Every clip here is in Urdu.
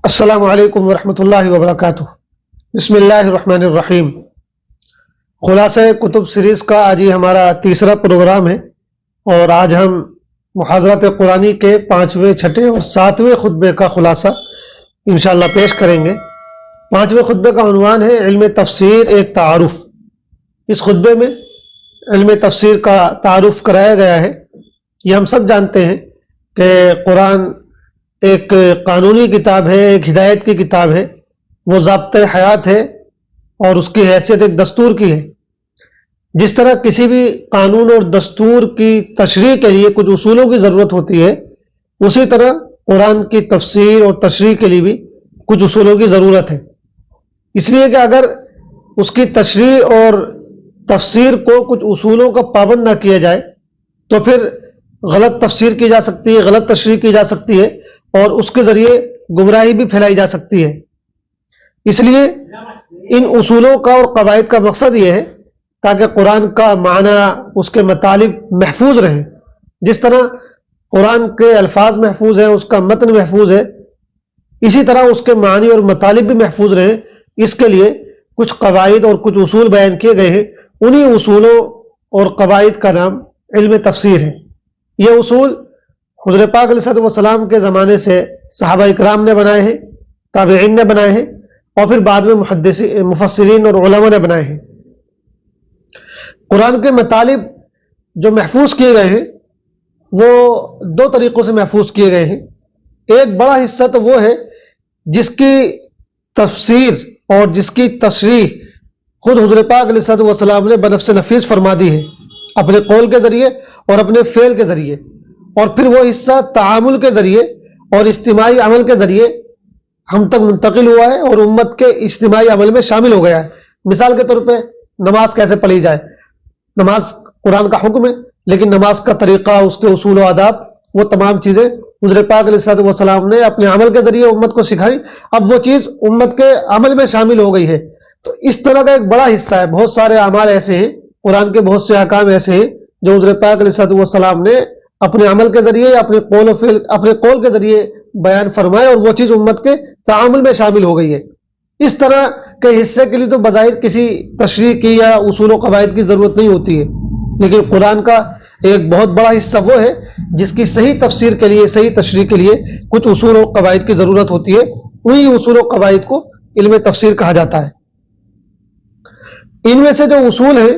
السلام علیکم ورحمۃ اللہ وبرکاتہ۔ بسم اللہ الرحمن الرحیم۔ خلاصہ کتب سیریز کا آج یہ ہمارا تیسرا پروگرام ہے، اور آج ہم محاضرات قرآنی کے 5ویں، 6ٹھے اور 7ویں خطبے کا خلاصہ انشاءاللہ پیش کریں گے۔ 5ویں خطبے کا عنوان ہے علم تفسیر ایک تعارف۔ اس خطبے میں علم تفسیر کا تعارف کرایا گیا ہے۔ یہ ہم سب جانتے ہیں کہ قرآن ایک قانونی کتاب ہے، ایک ہدایت کی کتاب ہے، وہ ضابطۂ حیات ہے اور اس کی حیثیت ایک دستور کی ہے۔ جس طرح کسی بھی قانون اور دستور کی تشریح کے لیے کچھ اصولوں کی ضرورت ہوتی ہے، اسی طرح قرآن کی تفسیر اور تشریح کے لیے بھی کچھ اصولوں کی ضرورت ہے۔ اس لیے کہ اگر اس کی تشریح اور تفسیر کو کچھ اصولوں کا پابند نہ کیا جائے تو پھر غلط تفسیر کی جا سکتی ہے، غلط تشریح کی جا سکتی ہے، اور اس کے ذریعے گمراہی بھی پھیلائی جا سکتی ہے۔ اس لیے ان اصولوں کا اور قواعد کا مقصد یہ ہے تاکہ قرآن کا معنی، اس کے مطالب محفوظ رہیں۔ جس طرح قرآن کے الفاظ محفوظ ہیں، اس کا متن محفوظ ہے، اسی طرح اس کے معنی اور مطالب بھی محفوظ رہیں۔ اس کے لیے کچھ قواعد اور کچھ اصول بیان کیے گئے ہیں۔ انہی اصولوں اور قواعد کا نام علم تفسیر ہے۔ یہ اصول حضور پاک علیہ السلام کے زمانے سے صحابہ اکرام نے بنائے ہیں، تابعین نے بنائے ہیں، اور پھر بعد میں مفسرین اور علماء نے بنائے ہیں۔ قرآن کے مطالب جو محفوظ کیے گئے ہیں وہ دو طریقوں سے محفوظ کیے گئے ہیں۔ ایک بڑا حصہ تو وہ ہے جس کی تفسیر اور جس کی تشریح خود حضور پاک علیہ السلام نے بنفس نفیس فرما دی ہے، اپنے قول کے ذریعے اور اپنے فعل کے ذریعے، اور پھر وہ حصہ تعامل کے ذریعے اور اجتماعی عمل کے ذریعے ہم تک منتقل ہوا ہے اور امت کے اجتماعی عمل میں شامل ہو گیا ہے۔ مثال کے طور پہ نماز کیسے پڑھی جائے، نماز قرآن کا حکم ہے، لیکن نماز کا طریقہ، اس کے اصول و آداب، وہ تمام چیزیں حضور پاک علیہ السلام نے اپنے عمل کے ذریعے امت کو سکھائی۔ اب وہ چیز امت کے عمل میں شامل ہو گئی ہے۔ تو اس طرح کا ایک بڑا حصہ ہے، بہت سارے اعمال ایسے ہیں، قرآن کے بہت سے احکام ایسے ہیں جو حضور پاک علیہ السلام نے اپنے عمل کے ذریعے یا اپنے قول کے ذریعے بیان فرمائے، اور وہ چیز امت کے تعامل میں شامل ہو گئی ہے۔ اس طرح کے حصے کے لیے تو بظاہر کسی تشریح کی یا اصول و قواعد کی ضرورت نہیں ہوتی ہے، لیکن قرآن کا ایک بہت بڑا حصہ وہ ہے جس کی صحیح تفسیر کے لیے، صحیح تشریح کے لیے کچھ اصول و قواعد کی ضرورت ہوتی ہے۔ وہی اصول و قواعد کو علم تفسیر کہا جاتا ہے۔ ان میں سے جو اصول ہیں،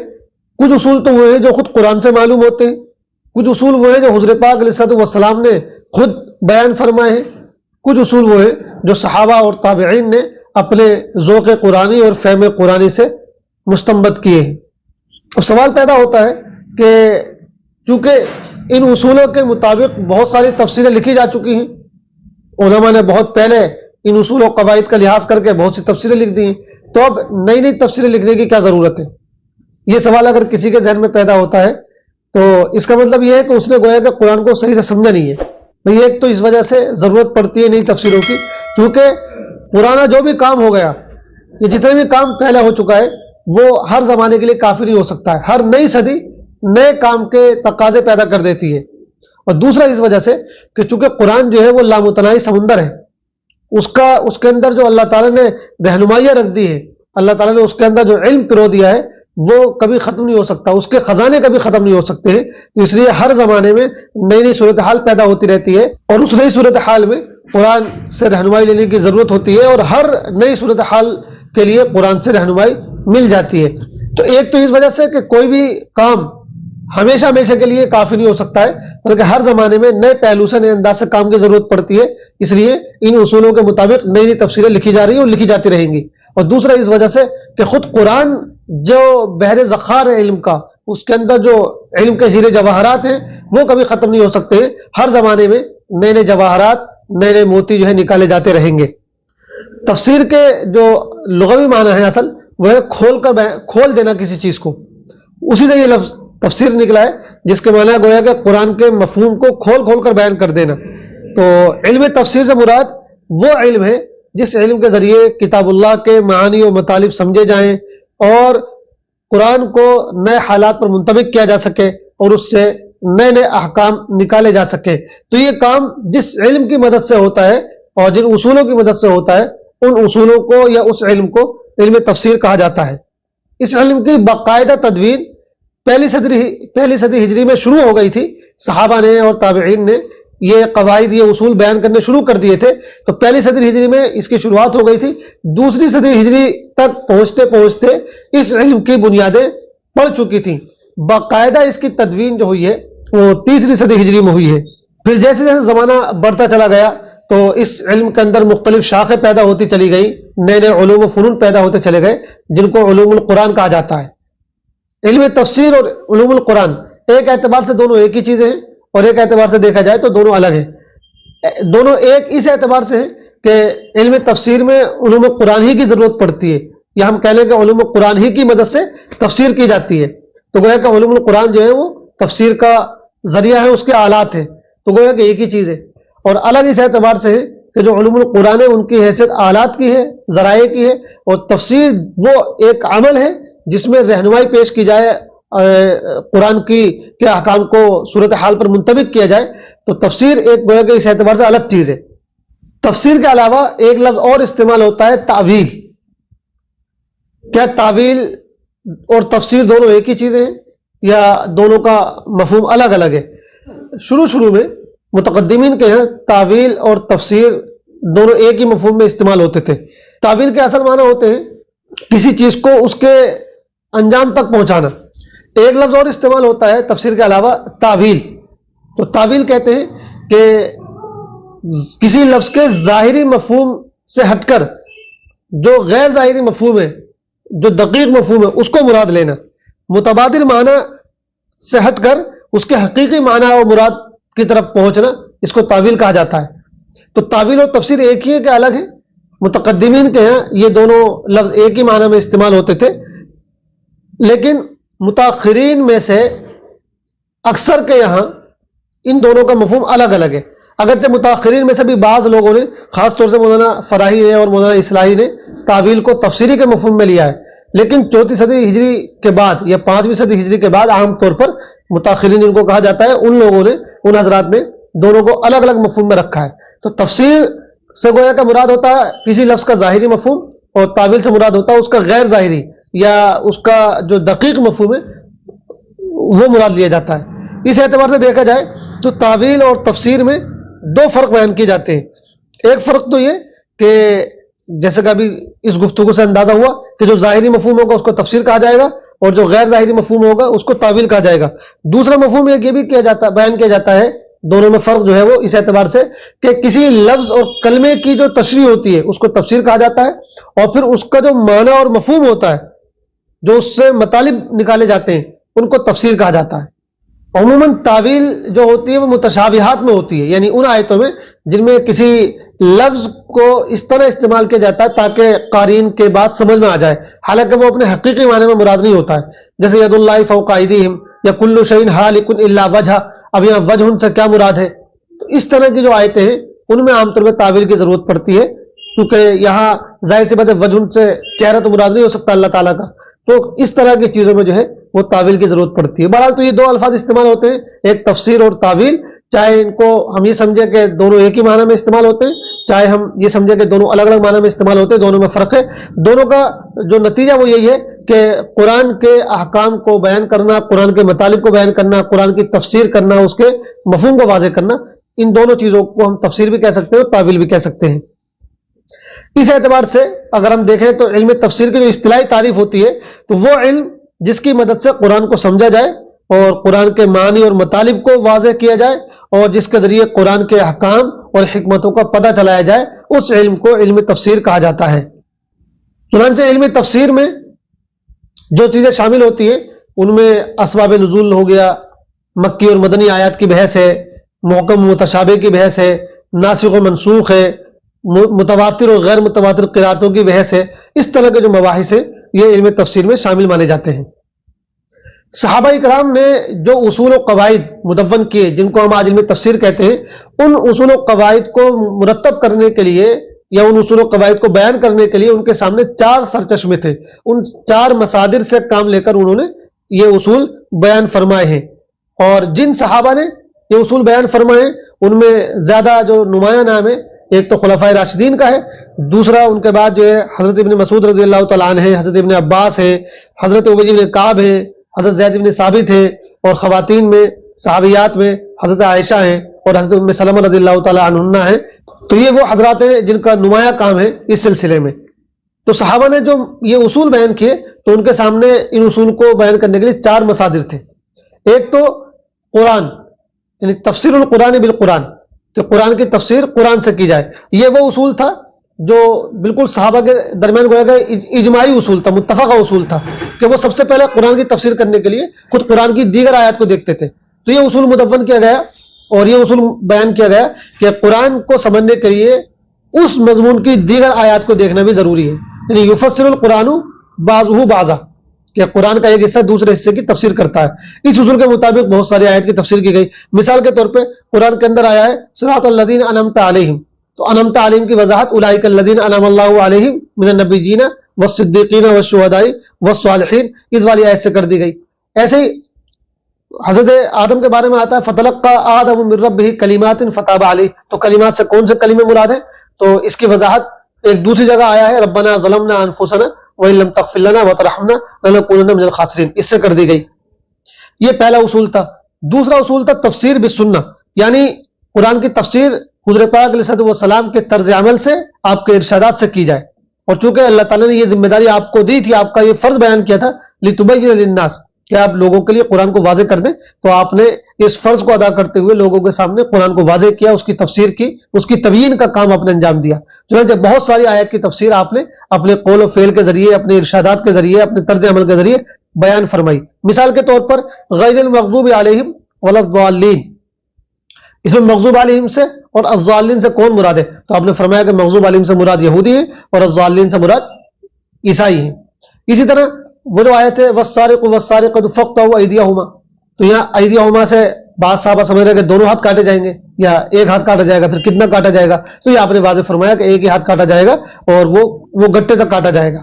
کچھ اصول تو وہ ہیں جو خود قرآن سے معلوم ہوتے ہیں، کچھ اصول وہ ہیں جو حضور پاک علیہ السلام نے خود بیان فرمائے ہیں، کچھ اصول وہ ہیں جو صحابہ اور تابعین نے اپنے ذوق قرآنی اور فہم قرآنی سے مستنبط کیے ہیں۔ اب سوال پیدا ہوتا ہے کہ چونکہ ان اصولوں کے مطابق بہت ساری تفسیریں لکھی جا چکی ہیں، علماء نے بہت پہلے ان اصول و قواعد کا لحاظ کر کے بہت سی تفسیریں لکھ دی ہیں، تو اب نئی نئی تفسیریں لکھنے کی کیا ضرورت ہے؟ یہ سوال اگر کسی کے ذہن میں پیدا ہوتا ہے تو اس کا مطلب یہ ہے کہ اس نے گویا کہ قرآن کو صحیح سے سمجھا نہیں ہے۔ بھئی ایک تو اس وجہ سے ضرورت پڑتی ہے نئی تفسیروں کی، کیونکہ پرانا جو بھی کام ہو گیا، یہ جتنے بھی کام پہلے ہو چکا ہے، وہ ہر زمانے کے لیے کافی نہیں ہو سکتا ہے۔ ہر نئی صدی نئے کام کے تقاضے پیدا کر دیتی ہے۔ اور دوسرا اس وجہ سے کہ چونکہ قرآن جو ہے وہ لامتناہی سمندر ہے، اس کے اندر جو اللہ تعالیٰ نے رہنمائیاں رکھ دی ہے، اللہ تعالیٰ نے اس کے اندر جو علم پرو دیا ہے، وہ کبھی ختم نہیں ہو سکتا، اس کے خزانے کبھی ختم نہیں ہو سکتے ہیں۔ تو اس لیے ہر زمانے میں نئی نئی صورتحال پیدا ہوتی رہتی ہے، اور اس نئی صورتحال میں قرآن سے رہنمائی لینے کی ضرورت ہوتی ہے، اور ہر نئی صورتحال کے لیے قرآن سے رہنمائی مل جاتی ہے۔ تو ایک تو اس وجہ سے کہ کوئی بھی کام ہمیشہ کے لیے کافی نہیں ہو سکتا ہے، بلکہ ہر زمانے میں نئے پہلو سے، نئے انداز سے کام کی ضرورت پڑتی ہے۔ اس لیے ان اصولوں کے مطابق نئی نئی تفسیریں لکھی جا رہی ہیں اور لکھی جاتی رہیں گی۔ اور دوسرا اس وجہ سے کہ خود قرآن جو بحر ذخار ہے علم کا، اس کے اندر جو علم کے ہیرے جواہرات ہیں وہ کبھی ختم نہیں ہو سکتے ہیں۔ ہر زمانے میں نئے نئے جواہرات، نئے نئے موتی جو ہے نکالے جاتے رہیں گے۔ تفسیر کے جو لغوی معنی ہے اصل، وہ ہے کھول دینا کسی چیز کو، اسی سے یہ لفظ تفسیر نکلا ہے، جس کے معنی گویا کہ قرآن کے مفہوم کو کھول کر بیان کر دینا۔ تو علم تفسیر سے مراد وہ علم ہے جس علم کے ذریعے کتاب اللہ کے معانی و مطالب سمجھے جائیں اور قرآن کو نئے حالات پر منطبق کیا جا سکے اور اس سے نئے نئے احکام نکالے جا سکے۔ تو یہ کام جس علم کی مدد سے ہوتا ہے اور جن اصولوں کی مدد سے ہوتا ہے ان اصولوں کو یا اس علم کو علم تفسیر کہا جاتا ہے۔ اس علم کی باقاعدہ تدوین پہلی صدی ہجری میں شروع ہو گئی تھی۔ صحابہ نے اور تابعین نے یہ قواعد یہ اصول بیان کرنے شروع کر دیے تھے، تو پہلی صدی ہجری میں اس کی شروعات ہو گئی تھی۔ دوسری صدی ہجری تک پہنچتے پہنچتے اس علم کی بنیادیں پڑ چکی تھیں۔ باقاعدہ اس کی تدوین جو ہوئی ہے وہ تیسری صدی ہجری میں ہوئی ہے۔ پھر جیسے جیسے زمانہ بڑھتا چلا گیا تو اس علم کے اندر مختلف شاخیں پیدا ہوتی چلی گئی، نئے نئے علوم و فنون پیدا ہوتے چلے گئے جن کو علوم القرآن کہا جاتا ہے۔ علم تفسیر اور علوم القرآن ایک اعتبار سے دونوں ایک ہی چیزیں ہیں، اور ایک اعتبار سے دیکھا جائے تو دونوں الگ ہیں۔ دونوں ایک اس اعتبار سے ہیں کہ علم تفسیر میں علوم قرآن ہی کی ضرورت پڑتی ہے، یا ہم کہہ لیں کہ علوم قرآن ہی کی مدد سے تفسیر کی جاتی ہے، تو گویا کہ علوم القرآن جو ہے وہ تفسیر کا ذریعہ ہے، اس کے آلات ہیں، تو گویا کہ ایک ہی چیز ہے۔ اور الگ اس اعتبار سے ہے کہ جو علوم القرآن ہے ان کی حیثیت آلات کی ہے، ذرائع کی ہے، اور تفسیر وہ ایک عمل ہے جس میں رہنمائی پیش کی جائے، قرآن کے احکام کو صورتحال پر منطبق کیا جائے، تو تفسیر ایک گویا کہ اس اعتبار سے الگ چیز ہے۔ تفسیر کے علاوہ ایک لفظ اور استعمال ہوتا ہے، تعویل۔ کیا تعویل اور تفسیر دونوں ایک ہی چیزیں ہیں یا دونوں کا مفہوم الگ الگ ہے؟ شروع میں متقدمین کے یہاں تعویل اور تفسیر دونوں ایک ہی مفہوم میں استعمال ہوتے تھے۔ تعویل کے اصل معنی ہوتے ہیں کسی چیز کو اس کے انجام تک پہنچانا۔ ایک لفظ اور استعمال ہوتا ہے تفسیر کے علاوہ، تعویل۔ تو تعویل کہتے ہیں کہ کسی لفظ کے ظاہری مفہوم سے ہٹ کر جو غیر ظاہری مفہوم ہے، جو دقیق مفہوم ہے، اس کو مراد لینا۔ متبادل معنی سے ہٹ کر اس کے حقیقی معنی اور مراد کی طرف پہنچنا، اس کو تعویل کہا جاتا ہے۔ تو تعویل اور تفسیر ایک ہی ہے کہ الگ ہے؟ متقدمین کے یہاں یہ دونوں لفظ ایک ہی معنی میں استعمال ہوتے تھے، لیکن متاخرین میں سے اکثر کے یہاں ان دونوں کا مفہوم الگ الگ ہے۔ اگرچہ متاخرین میں سے بھی بعض لوگوں نے، خاص طور سے مولانا فراہی ہے اور مولانا اصلاحی نے، تعویل کو تفسیری کے مفہوم میں لیا ہے، لیکن چوتھی صدی ہجری کے بعد یا پانچویں صدی ہجری کے بعد عام طور پر متاخرین ان کو کہا جاتا ہے، ان لوگوں نے، ان حضرات نے دونوں کو الگ الگ مفہوم میں رکھا ہے۔ تو تفسیر سے گویا کا مراد ہوتا ہے کسی لفظ کا ظاہری مفہوم، اور تعویل سے مراد ہوتا ہے اس کا غیر ظاہری یا اس کا جو دقیق مفہوم ہے وہ مراد لیا جاتا ہے۔ اس اعتبار سے دیکھا جائے تو تعویل اور تفسیر میں دو فرق بیان کیے جاتے ہیں۔ ایک فرق تو یہ کہ جیسے کہ ابھی اس گفتگو سے اندازہ ہوا کہ جو ظاہری مفہوم ہوگا اس کو تفسیر کہا جائے گا، اور جو غیر ظاہری مفہوم ہوگا اس کو تعویل کہا جائے گا۔ دوسرا مفہوم یہ بھی بیان کیا جاتا ہے، دونوں میں فرق جو ہے وہ اس اعتبار سے کہ کسی لفظ اور کلمے کی جو تشریح ہوتی ہے اس کو تفسیر کہا جاتا ہے، اور پھر اس کا جو معنی اور مفہوم ہوتا ہے، جو اس سے مطالب نکالے جاتے ہیں، ان کو تفسیر کہا جاتا ہے۔ عموماً تعویل جو ہوتی ہے وہ متشابہات میں ہوتی ہے، یعنی ان آیتوں میں جن میں کسی لفظ کو اس طرح استعمال کیا جاتا ہے تاکہ قارئین کے بات سمجھ میں آ جائے، حالانکہ وہ اپنے حقیقی معنی میں مراد نہیں ہوتا ہے۔ جیسے ید اللہ فوق ایدیہم یا کل شیء ہالک الا وجہ، اب یہاں وجہ ان سے کیا مراد ہے؟ تو اس طرح کی جو آیتیں ہیں ان میں عام طور پہ تعویل کی ضرورت پڑتی ہے، کیونکہ یہاں ظاہر سی بات ہے وجہ ان سے چہرہ تو مراد نہیں ہو سکتا اللہ تعالیٰ کا، تو اس طرح کی چیزوں میں جو ہے وہ تعویل کی ضرورت پڑتی ہے۔ بہرحال تو یہ دو الفاظ استعمال ہوتے ہیں، ایک تفسیر اور تعویل، چاہے ان کو ہم یہ سمجھے کہ دونوں ایک ہی معنی میں استعمال ہوتے ہیں، چاہے ہم یہ سمجھے کہ دونوں الگ الگ معنی میں استعمال ہوتے ہیں، دونوں میں فرق ہے۔ دونوں کا جو نتیجہ وہ یہی ہے کہ قرآن کے احکام کو بیان کرنا، قرآن کے مطالب کو بیان کرنا، قرآن کی تفسیر کرنا، اس کے مفہوم کو واضح کرنا، ان دونوں چیزوں کو ہم تفسیر بھی کہہ سکتے ہیں اور تعویل بھی کہہ سکتے ہیں۔ اس اعتبار سے اگر ہم دیکھیں تو علم تفسیر کی جو اصطلاحی تعریف ہوتی ہے تو وہ علم جس کی مدد سے قرآن کو سمجھا جائے اور قرآن کے معنی اور مطالب کو واضح کیا جائے اور جس کے ذریعے قرآن کے احکام اور حکمتوں کا پتہ چلایا جائے، اس علم کو علم تفسیر کہا جاتا ہے۔ چنانچہ علم تفسیر میں جو چیزیں شامل ہوتی ہیں ان میں اسباب نزول ہو گیا، مکی اور مدنی آیات کی بحث ہے، محکم و متشابہ کی بحث ہے، ناسخ و منسوخ ہے، متواتر اور غیر متواتر قراتوں کی بحث ہے، اس طرح کے جو مباحث ہیں یہ علم تفسیر میں شامل مانے جاتے ہیں۔ صحابہ اکرام نے جو اصول و قواعد مدون کیے جن کو ہم آج علم تفسیر کہتے ہیں، ان اصول و قواعد کو مرتب کرنے کے لیے یا ان اصول و قواعد کو بیان کرنے کے لیے ان کے سامنے 4 سرچشمے تھے، ان 4 مصادر سے کام لے کر انہوں نے یہ اصول بیان فرمائے ہیں، اور جن صحابہ نے یہ اصول بیان فرمائے ان میں زیادہ جو نمایاں نام ہے ایک تو خلفائے راشدین کا ہے، دوسرا ان کے بعد جو ہے حضرت ابن مسعود رضی اللہ تعالیٰ عنہ ہے، حضرت ابن عباس ہے، حضرت ابی بن کعب ہے، حضرت زید بن ثابت ہے، اور خواتین میں صحابیات میں حضرت عائشہ ہیں اور حضرت ام سلمہ رضی اللہ تعالیٰ عنہ ہیں. تو یہ وہ حضرات ہیں جن کا نمایاں کام ہے اس سلسلے میں. تو صحابہ نے جو یہ اصول بیان کیے تو ان کے سامنے ان اصول کو بیان کرنے کے لیے 4 مصادر تھے. ایک تو قرآن، یعنی تفسیر القرآن بالقرآن، کہ قرآن کی تفسیر قرآن سے کی جائے. یہ وہ اصول تھا جو بالکل صحابہ کے درمیان گویا کہ اجماعی اصول تھا، متفقہ اصول تھا، کہ وہ سب سے پہلے قرآن کی تفسیر کرنے کے لیے خود قرآن کی دیگر آیات کو دیکھتے تھے. تو یہ اصول مدون کیا گیا اور یہ اصول بیان کیا گیا کہ قرآن کو سمجھنے کے لیے اس مضمون کی دیگر آیات کو دیکھنا بھی ضروری ہے. یعنی یفسر القرآن بعضہ بعضا، کہ قرآن کا ایک حصہ دوسرے حصے کی تفسیر کرتا ہے. اس اصول کے مطابق بہت ساری آیات کی تفسیر کی گئی. مثال کے طور پہ قرآن کے اندر آیا ہے صراط الذین انعمت علیہم، تو انعمت علیہم کی وضاحت اولئک الذین انعم اللہ علیہم من النبیین والصدیقین والشہداء والصالحین، اس والی آیت سے کر دی گئی. ایسے ہی حضرت آدم کے بارے میں آتا ہے فتلقى آدم من ربہ کلمات فتاب علیہ، تو کلمات سے کون سے کلمے مراد ہیں؟ تو اس کی وضاحت ایک دوسری جگہ آیا ہے ربنا ظلمنا انفسنا وان لم تغفر لنا وترحمنا لنکونن من الخاسرین، اس سے کر دی گئی. یہ پہلا اصول تھا. دوسرا اصول تھا تفسیر بالسنہ، یعنی قرآن کی تفسیر حضور پاک علیہ الصلوۃ والسلام کے طرز عمل سے، آپ کے ارشادات سے کی جائے. اور چونکہ اللہ تعالیٰ نے یہ ذمہ داری آپ کو دی تھی، آپ کا یہ فرض بیان کیا تھا لتبین للناس، کہ آپ لوگوں کے لیے قرآن کو واضح کر دیں، تو آپ نے اس فرض کو ادا کرتے ہوئے لوگوں کے سامنے قرآن کو واضح کیا، اس کی تفسیر کی، اس کی تبیین کا کام آپ نے انجام دیا. چنانچہ بہت ساری آیات کی تفسیر آپ نے اپنے قول و فعل کے ذریعے، اپنے ارشادات کے ذریعے، اپنے طرز عمل کے ذریعے بیان فرمائی. مثال کے طور پر غیر المغضوب علیہم ولا الضالین، اس میں مغضوب علیہم سے اور الضالین سے کون مراد ہے؟ تو آپ نے فرمایا کہ مغضوب علیہم سے مراد یہودی ہیں اور الضالین سے مراد عیسائی ہیں. اسی طرح وہ جو آیت ہے والسارق والسارقۃ فاقطعوا ایدیہما، تو یہاں ایدیہما سے بعض صحابہ سمجھ رہے کہ دونوں ہاتھ کاٹے جائیں گے یا ایک ہاتھ کاٹا جائے گا، پھر کتنا کاٹا جائے گا؟ تو یہ آپ نے واضح فرمایا کہ ایک ہی ہاتھ کاٹا جائے گا اور وہ گٹے تک کاٹا جائے گا.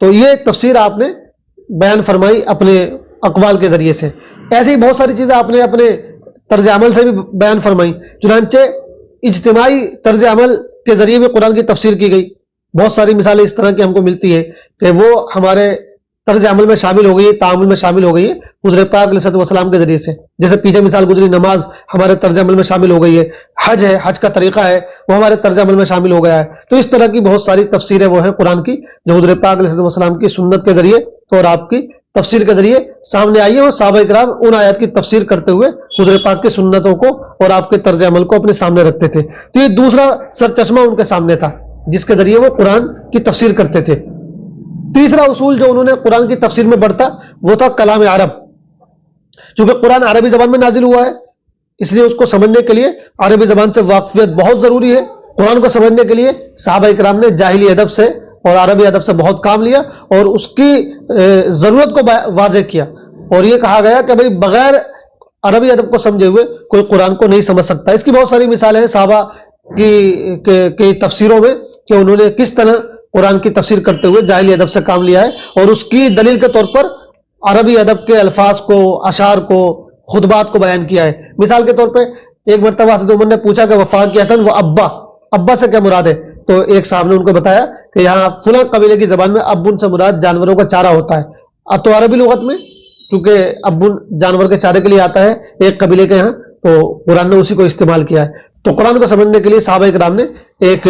تو یہ تفسیر آپ نے بیان فرمائی اپنے اقوال کے ذریعے سے. ایسے ہی بہت ساری چیزیں آپ نے اپنے طرز عمل سے بھی بیان فرمائی. چنانچہ اجتماعی طرز عمل کے ذریعے بھی قرآن کی تفسیر کی گئی. بہت ساری مثالیں اس طرح کی ہم کو ملتی ہے کہ وہ ہمارے طرز عمل میں شامل ہو گئی ہے، تعامل میں شامل ہو گئی ہے حضور پاک علیہ الصلوۃ والسلام کے ذریعے سے. جیسے پیچھے مثال گزری نماز ہمارے طرز عمل میں شامل ہو گئی ہے، حج ہے، حج کا طریقہ ہے وہ ہمارے طرز عمل میں شامل ہو گیا ہے. تو اس طرح کی بہت ساری تفسیریں وہ ہیں قرآن کی جو حضور پاک علیہ الصلوۃ والسلام کی سنت کے ذریعے اور آپ کی تفسیر کے ذریعے سامنے آئی ہے. اور صحابہ کرام ان آیات کی تفسیر کرتے ہوئے حضور پاک کی سنتوں کو اور آپ کے طرز عمل کو اپنے سامنے رکھتے تھے. تو یہ دوسرا سر چشمہ ان کے سامنے تھا جس کے ذریعے وہ قرآن کی تفسیر کرتے تھے. تیسرا اصول جو انہوں نے قرآن کی تفسیر میں بڑھتا وہ تھا کلام عرب. چونکہ قرآن عربی زبان میں نازل ہوا ہے اس لیے اس کو سمجھنے کے لیے عربی زبان سے واقفیت بہت ضروری ہے. قرآن کو سمجھنے کے لیے صحابہ کرام نے جاہلی ادب سے اور عربی ادب سے بہت کام لیا اور اس کی ضرورت کو واضح کیا. اور یہ کہا گیا کہ بھئی بغیر عربی ادب کو سمجھے ہوئے کوئی قرآن کو نہیں سمجھ سکتا. اس کی بہت ساری مثالیں ہیں صحابہ کی تفسیروں میں کہ انہوں نے کس طرح قرآن کی تفسیر کرتے ہوئے جاہلی ادب سے کام لیا ہے اور اس کی دلیل کے طور پر عربی ادب کے الفاظ کو، اشعار کو، خطبات کو بیان کیا ہے. مثال کے طور پہ ایک مرتبہ حضرت عمر نے پوچھا کہ وفا کیا وہ ابا سے کیا مراد ہے؟ تو ایک صاحب نے ان کو بتایا کہ یہاں فلاں قبیلے کی زبان میں ابن سے مراد جانوروں کا چارہ ہوتا ہے. اب تو عربی لغت میں چونکہ ابن جانور کے چارے کے لیے آتا ہے ایک قبیلے کے یہاں، تو قرآن نے اسی کو استعمال کیا ہے. تو قرآن کو سمجھنے کے لیے صحابہ کرام نے ایک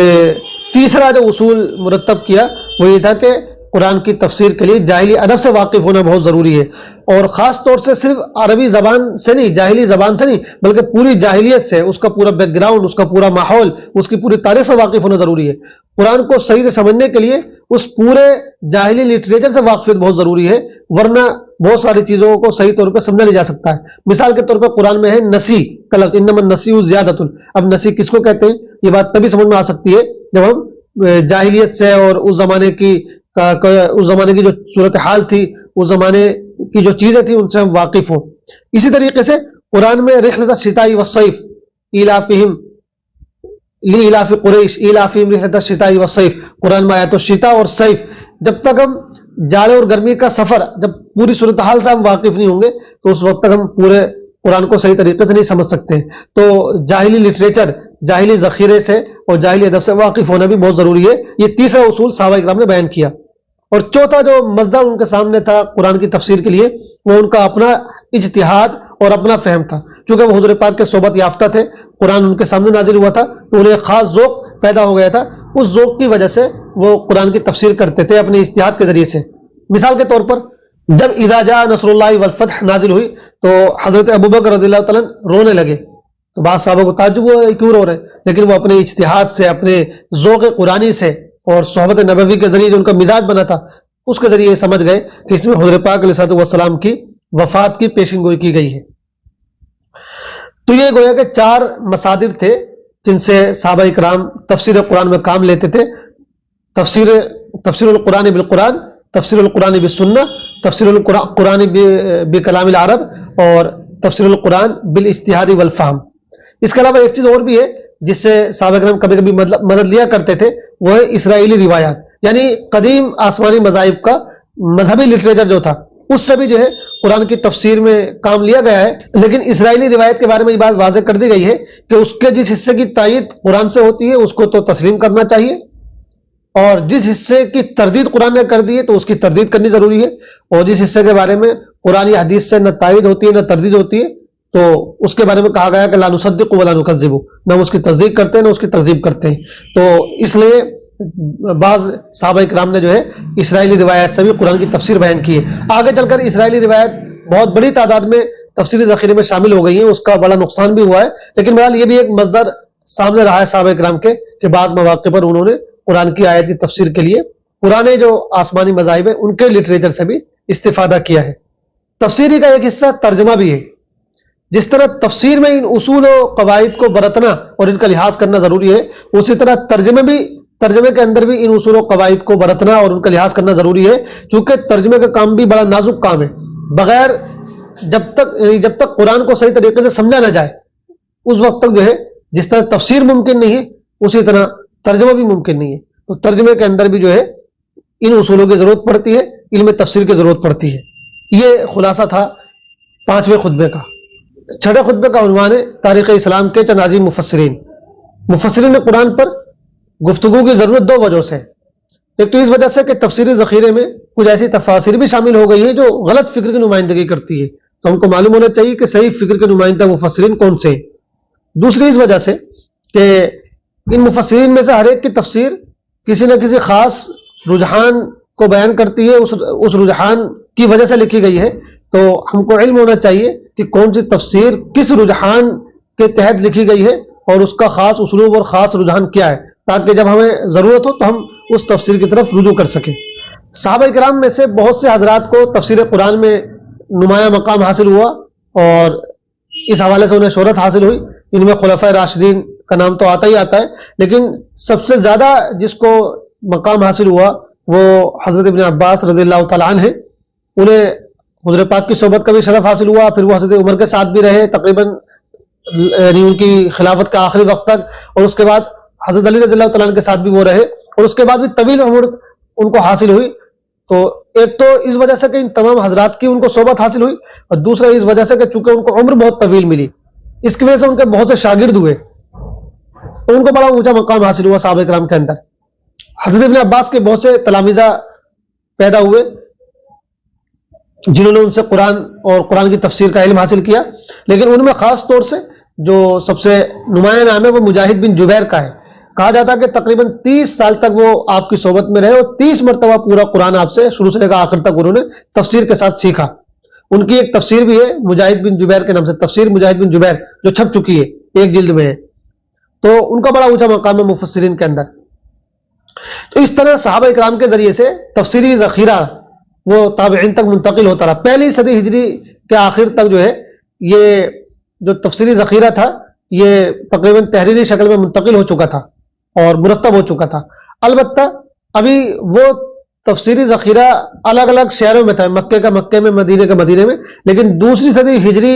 تیسرا جو اصول مرتب کیا وہ یہ تھا کہ قرآن کی تفسیر کے لیے جاہلی ادب سے واقف ہونا بہت ضروری ہے. اور خاص طور سے صرف عربی زبان سے نہیں، جاہلی زبان سے نہیں، بلکہ پوری جاہلیت سے، اس کا پورا بیک گراؤنڈ، اس کا پورا ماحول، اس کی پوری تاریخ سے واقف ہونا ضروری ہے. قرآن کو صحیح سے سمجھنے کے لیے اس پورے جاہلی لٹریچر سے واقفیت بہت ضروری ہے، ورنہ بہت ساری چیزوں کو صحیح طور پہ سمجھا نہیں جا سکتا ہے. مثال کے طور پہ قرآن میں ہے نسی کا لفظ، انما النسیء زیادۃ. اب نسی کس کو کہتے ہیں یہ بات تبھی سمجھ میں آ سکتی ہے جب ہم جاہلیت سے اور اس زمانے کی جو صورتحال تھی، اس زمانے کی جو چیزیں تھیں ان سے ہم واقف ہوں. اسی طریقے سے قرآن میں رحلۃ الشتاء والصیف ایلافہم لیلاف قریش ایلافہم رحلۃ الشتاء والصیف، قرآن میں آیا تو شتاء اور صیف. جب تک ہم جاڑے اور گرمی کا سفر، جب پوری صورتحال سے ہم واقف نہیں ہوں گے تو اس وقت تک ہم پورے قرآن کو صحیح طریقے سے نہیں سمجھ سکتے. تو جاہلی لٹریچر، جاہلی ذخیرے سے اور جاہلی ادب سے واقف ہونا بھی بہت ضروری ہے. یہ تیسرا اصول صحابہ کرام نے بیان کیا. اور چوتھا جو مصدر ان کے سامنے تھا قرآن کی تفسیر کے لیے وہ ان کا اپنا اجتہاد اور اپنا فہم تھا. چونکہ وہ حضور پاک کے صحبت یافتہ تھے, قرآن ان کے سامنے نازل ہوا تھا تو انہیں ایک خاص ذوق پیدا ہو گیا تھا. اس ذوق کی وجہ سے وہ قرآن کی تفسیر کرتے تھے اپنے اجتہاد کے ذریعے سے. مثال کے طور پر جب اذا جاء نصر اللہ والفتح نازل ہوئی تو حضرت ابوبکر رضی اللہ تعالیٰ رونے لگے. تو بعض صحابہ کو تعجب ہوا کیوں رو رہے, لیکن وہ اپنے اجتہاد سے, اپنے ذوق قرآنی سے اور صحبت نبوی کے ذریعے جو ان کا مزاج بنا تھا اس کے ذریعے سمجھ گئے کہ اس میں حضور پاک علیہ الصلوۃ والسلام کی وفات کی پیشن گوئی کی گئی ہے. تو یہ گویا کہ 4 مصادر تھے جن سے صحابہ کرام تفسیر قرآن میں کام لیتے تھے. تفسیر القرآن بالقرآن, تفسیر القرآن بالسنہ, تفسیر القرآن بکلام العرب اور تفسیر القرآن بالاجتہاد والفہم. اس کے علاوہ ایک چیز اور بھی ہے جس سے صحابہ کرام کبھی کبھی مدد لیا کرتے تھے, وہ ہے اسرائیلی روایات. یعنی قدیم آسمانی مذاہب کا مذہبی لٹریچر جو تھا اس سے بھی جو ہے قرآن کی تفسیر میں کام لیا گیا ہے. لیکن اسرائیلی روایت کے بارے میں یہ بات واضح کر دی گئی ہے کہ اس کے جس حصے کی تائید قرآن سے ہوتی ہے اس کو تو تسلیم کرنا چاہیے, اور جس حصے کی تردید قرآن نے کر دی ہے تو اس کی تردید کرنی ضروری ہے, اور جس حصے کے بارے میں قرآن یا حدیث سے نہ تائید ہوتی ہے نہ تردید ہوتی ہے تو اس کے بارے میں کہا گیا کہ لا نصدق ولا نکذب, نہ اس کی تصدیق کرتے ہیں نہ اس کی تکذیب کرتے ہیں. تو اس لیے بعض صحابہ کرام نے جو ہے اسرائیلی روایت سے بھی قرآن کی تفسیر بیان کی ہے. آگے چل کر اسرائیلی روایت بہت بڑی تعداد میں تفسیری ذخیرے میں شامل ہو گئی ہیں, اس کا بڑا نقصان بھی ہوا ہے. لیکن بہرحال یہ بھی ایک مصدر سامنے رہا ہے صحابہ کرام کے کہ بعض مواقع پر انہوں نے قرآن کی آیت کی تفسیر کے لیے پرانے جو آسمانی مذاہب ہیں ان کے لٹریچر سے بھی استفادہ کیا ہے. تفسیری کا ایک حصہ ترجمہ بھی ہے. جس طرح تفسیر میں ان اصول و قواعد کو برتنا اور ان کا لحاظ کرنا ضروری ہے, اسی طرح ترجمے کے اندر بھی ان اصول و قواعد کو برتنا اور ان کا لحاظ کرنا ضروری ہے. چونکہ ترجمے کا کام بھی بڑا نازک کام ہے. بغیر جب تک قرآن کو صحیح طریقے سے سمجھا نہ جائے اس وقت تک جو ہے جس طرح تفسیر ممکن نہیں ہے اسی طرح ترجمہ بھی ممکن نہیں ہے. تو ترجمے کے اندر بھی جو ہے ان اصولوں کی ضرورت پڑتی ہے, علم تفسیر کی ضرورت پڑتی ہے. یہ خلاصہ تھا 5ویں خطبے کا. 6 خطبے کا عنوان ہے تاریخ اسلام کے چند عظیم مفسرین. مفسرین قرآن پر گفتگو کی ضرورت 2 وجہ سے. ایک تو اس وجہ سے کہ تفسیری ذخیرے میں کچھ ایسی تفاسیر بھی شامل ہو گئی ہیں جو غلط فکر کی نمائندگی کرتی ہے, تو ہم کو معلوم ہونا چاہیے کہ صحیح فکر کے نمائندہ مفسرین کون سے ہیں. دوسری اس وجہ سے کہ ان مفسرین میں سے ہر ایک کی تفسیر کسی نہ کسی خاص رجحان کو بیان کرتی ہے, اس رجحان کی وجہ سے لکھی گئی ہے. تو ہم کو علم ہونا چاہیے کہ کون سی تفسیر کس رجحان کے تحت لکھی گئی ہے اور اس کا خاص اسلوب اور خاص رجحان کیا ہے, تاکہ جب ہمیں ضرورت ہو تو ہم اس تفسیر کی طرف رجوع کر سکیں. صحابہ کرام میں سے بہت سے حضرات کو تفسیر قرآن میں نمایاں مقام حاصل ہوا اور اس حوالے سے انہیں شہرت حاصل ہوئی. ان میں خلفائے راشدین کا نام تو آتا ہی آتا ہے, لیکن سب سے زیادہ جس کو مقام حاصل ہوا وہ حضرت ابن عباس رضی اللہ تعالیٰ عنہ ہیں. انہیں حضور پاک کی صحبت کا بھی شرف حاصل ہوا, پھر وہ حضرت عمر کے ساتھ بھی رہے تقریباً یعنی ان کی خلافت کا آخری وقت تک, اور اس کے بعد حضرت علی رضی اللہ تعالیٰ عنہ کے ساتھ بھی وہ رہے, اور اس کے بعد بھی طویل عمر ان کو حاصل ہوئی. تو ایک تو اس وجہ سے کہ ان تمام حضرات کی ان کو صحبت حاصل ہوئی, اور دوسرا اس وجہ سے کہ چونکہ ان کو عمر بہت طویل ملی, اس کی وجہ سے ان کے بہت سے شاگرد ہوئے, تو ان کو بڑا اونچا مقام حاصل ہوا صحابہ کرام کے اندر. حضرت ابن عباس کے بہت سے تلامذہ پیدا ہوئے جنہوں نے ان سے قرآن اور قرآن کی تفسیر کا علم حاصل کیا, لیکن ان میں خاص طور سے جو سب سے نمایاں نام ہے وہ مجاہد بن جبیر کا ہے. کہا جاتا ہے کہ تقریباً 30 سال تک وہ آپ کی صحبت میں رہے اور 30 مرتبہ پورا قرآن آپ سے شروع سے لے کر آخر تک انہوں نے تفسیر کے ساتھ سیکھا. ان کی ایک تفسیر بھی ہے مجاہد بن جبیر کے نام سے, تفسیر مجاہد بن جبیر, جو چھپ چکی ہے, 1 جلد میں ہے. تو ان کا بڑا اونچا مقام ہے مفسرین کے اندر. تو اس طرح صحابہ اکرام کے ذریعے سے تفسیری ذخیرہ وہ تابعین تک منتقل ہوتا رہا. 1 صدی ہجری کے آخر تک جو ہے یہ جو تفسیری ذخیرہ تھا یہ تقریباً تحریری شکل میں منتقل ہو چکا تھا اور مرتب ہو چکا تھا. البتہ ابھی وہ تفسیری ذخیرہ الگ الگ شہروں میں تھا, مکے کا مکے میں, مدینے کا مدینے میں, لیکن 2 صدی ہجری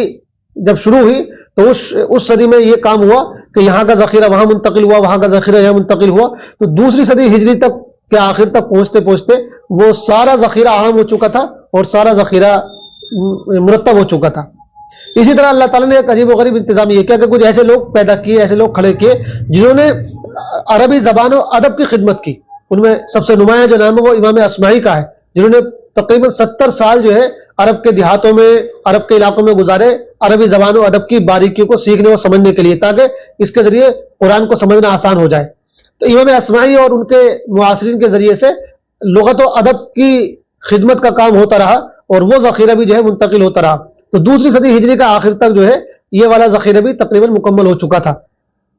جب شروع ہوئی تو اس صدی میں یہ کام ہوا کہ یہاں کا ذخیرہ وہاں منتقل ہوا, وہاں کا ذخیرہ یہاں منتقل ہوا. تو 2 صدی ہجری تک کے آخر تک پہنچتے پہنچتے وہ سارا ذخیرہ عام ہو چکا تھا اور سارا ذخیرہ مرتب ہو چکا تھا. اسی طرح اللہ تعالیٰ نے ایک عجیب و غریب انتظام یہ کیا کہ کچھ ایسے لوگ پیدا کیے، ایسے لوگ کھڑے کیے جنہوں نے عربی زبان و ادب کی خدمت کی. ان میں سب سے نمایاں جو نام ہے وہ امام اصمعی کا ہے، جنہوں نے تقریباً 70 سال جو ہے عرب کے دیہاتوں میں، عرب کے علاقوں میں گزارے، عربی زبان و ادب کی باریکیوں کو سیکھنے اور سمجھنے کے لیے، تاکہ اس کے ذریعے قرآن کو سمجھنا آسان ہو جائے. تو امام اصمعی اور ان کے معاصرین کے ذریعے سے لغت و ادب کی خدمت کا کام ہوتا رہا اور وہ ذخیرہ بھی جو ہے منتقل ہوتا رہا. تو دوسری صدی ہجری کا آخر تک جو ہے یہ والا ذخیرہ بھی تقریباً مکمل ہو چکا تھا.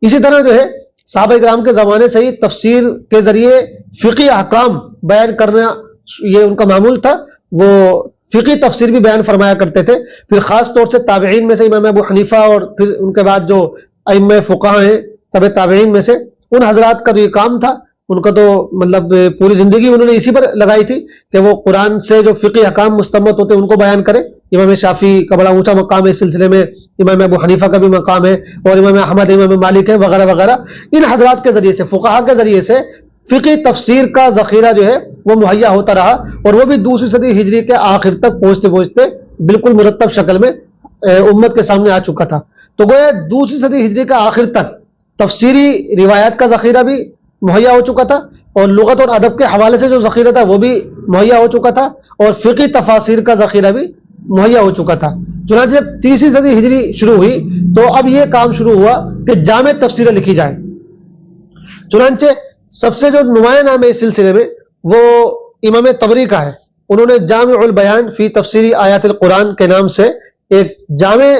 اسی طرح جو ہے صحابہ کرام کے زمانے سے ہی تفسیر کے ذریعے فقہی احکام بیان کرنا یہ ان کا معمول تھا. وہ فقہی تفسیر بھی بیان فرمایا کرتے تھے. پھر خاص طور سے تابعین میں سے امام ابو حنیفہ اور پھر ان کے بعد جو ائمہ فقہاء ہیں تبع تابعین میں سے، ان حضرات کا جو یہ کام تھا، ان کا تو مطلب پوری زندگی انہوں نے اسی پر لگائی تھی کہ وہ قرآن سے جو فقہی احکام مستنبط ہوتے ہیں ان کو بیان کرے. امام شافعی کا بڑا اونچا مقام ہے اس سلسلے میں، امام ابو حنیفہ کا بھی مقام ہے، اور امام احمد، امام مالک ہے وغیرہ وغیرہ. ان حضرات کے ذریعے سے، فقہا کے ذریعے سے فقہی تفسیر کا ذخیرہ جو ہے وہ مہیا ہوتا رہا، اور وہ بھی دوسری صدی ہجری کے آخر تک پہنچتے پہنچتے بالکل مرتب شکل میں امت کے سامنے آ چکا تھا. تو گویا دوسری صدی ہجری کے آخر تک تفسیری روایات کا ذخیرہ بھی مہیا ہو چکا تھا، اور لغت اور ادب کے حوالے سے جو ذخیرہ تھا وہ بھی مہیا ہو چکا تھا، اور فقہی تفاسیر کا ذخیرہ بھی مہیا ہو چکا تھا. چنانچہ جب تیسری صدی ہجری شروع ہوئی تو اب یہ کام شروع ہوا کہ جامع تفسیریں لکھی جائیں. چنانچہ سب سے جو نمایاں نام ہے اس سلسلے میں وہ امام طبری کا ہے. انہوں نے جامع البیان فی تفسیری آیات القرآن کے نام سے ایک جامع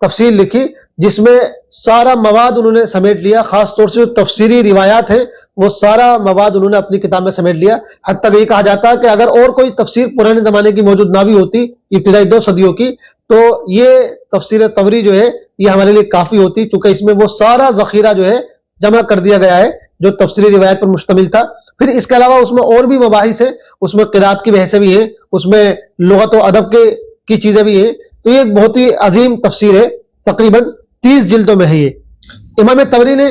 تفسیر لکھی، جس میں سارا مواد انہوں نے سمیٹ لیا. خاص طور سے جو تفسیری روایات ہیں وہ سارا مواد انہوں نے اپنی کتاب میں سمیٹ لیا. حتیٰ کہ یہ کہا جاتا ہے کہ اگر اور کوئی تفسیر پرانے زمانے کی موجود نہ بھی ہوتی، ابتدائی 2 صدیوں کی، تو یہ تفسیر طبری جو ہے یہ ہمارے لیے کافی ہوتی، چونکہ اس میں وہ سارا ذخیرہ جو ہے جمع کر دیا گیا ہے جو تفسیری روایت پر مشتمل تھا. پھر اس کے علاوہ اس میں اور بھی مباحث ہیں، اس میں قرات کی بحثیں بھی ہیں، اس میں لغت و ادب کی چیزیں بھی ہیں. تو یہ ایک بہت ہی عظیم تفسیر ہے، تقریباً 30 جلدوں میں ہے یہ. امام طبری نے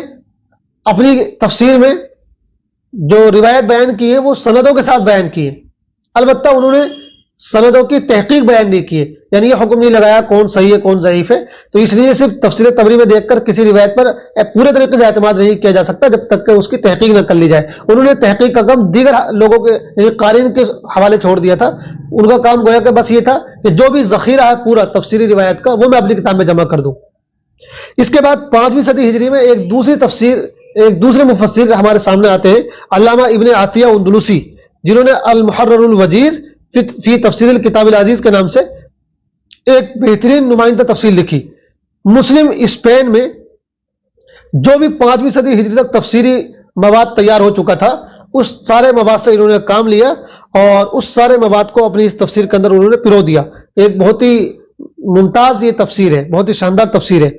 اپنی تفسیر میں جو روایت بیان کی ہے وہ سندوں کے ساتھ بیان کی ہے. البتہ انہوں نے سندوں کی تحقیق بیان نہیں کی ہے، یعنی یہ حکم نہیں لگایا کون صحیح ہے کون ضعیف ہے. تو اس لیے صرف تفسیر طبری میں دیکھ کر کسی روایت پر پورے طریقے سے اعتماد نہیں کیا جا سکتا جب تک کہ اس کی تحقیق نہ کر لی جائے. انہوں نے تحقیق کا کام دیگر لوگوں کے یعنی قارئین کے حوالے چھوڑ دیا تھا. ان کا کام گویا کہ بس یہ تھا کہ جو بھی ذخیرہ ہے پورا تفسیری روایت کا وہ میں اپنی کتاب میں جمع کر دوں. اس کے بعد 5ویں صدی ہجری میں ایک دوسرے مفسر ہمارے سامنے آتے ہیں، علامہ ابن عطیہ اندلسی، جنہوں نے المحرر الوجیز فی تفسیر الکتاب العزیز کے نام سے ایک بہترین نمائندہ تفسیر لکھی. مسلم اسپین میں جو بھی 5ویں صدی ہجری تک تفسیری مواد تیار ہو چکا تھا اس سارے مواد سے انہوں نے کام لیا اور اس سارے مواد کو اپنی اس تفسیر کے اندر انہوں نے پرو دیا. ایک بہت ہی ممتاز یہ تفسیر ہے، بہت ہی شاندار تفسیر ہے،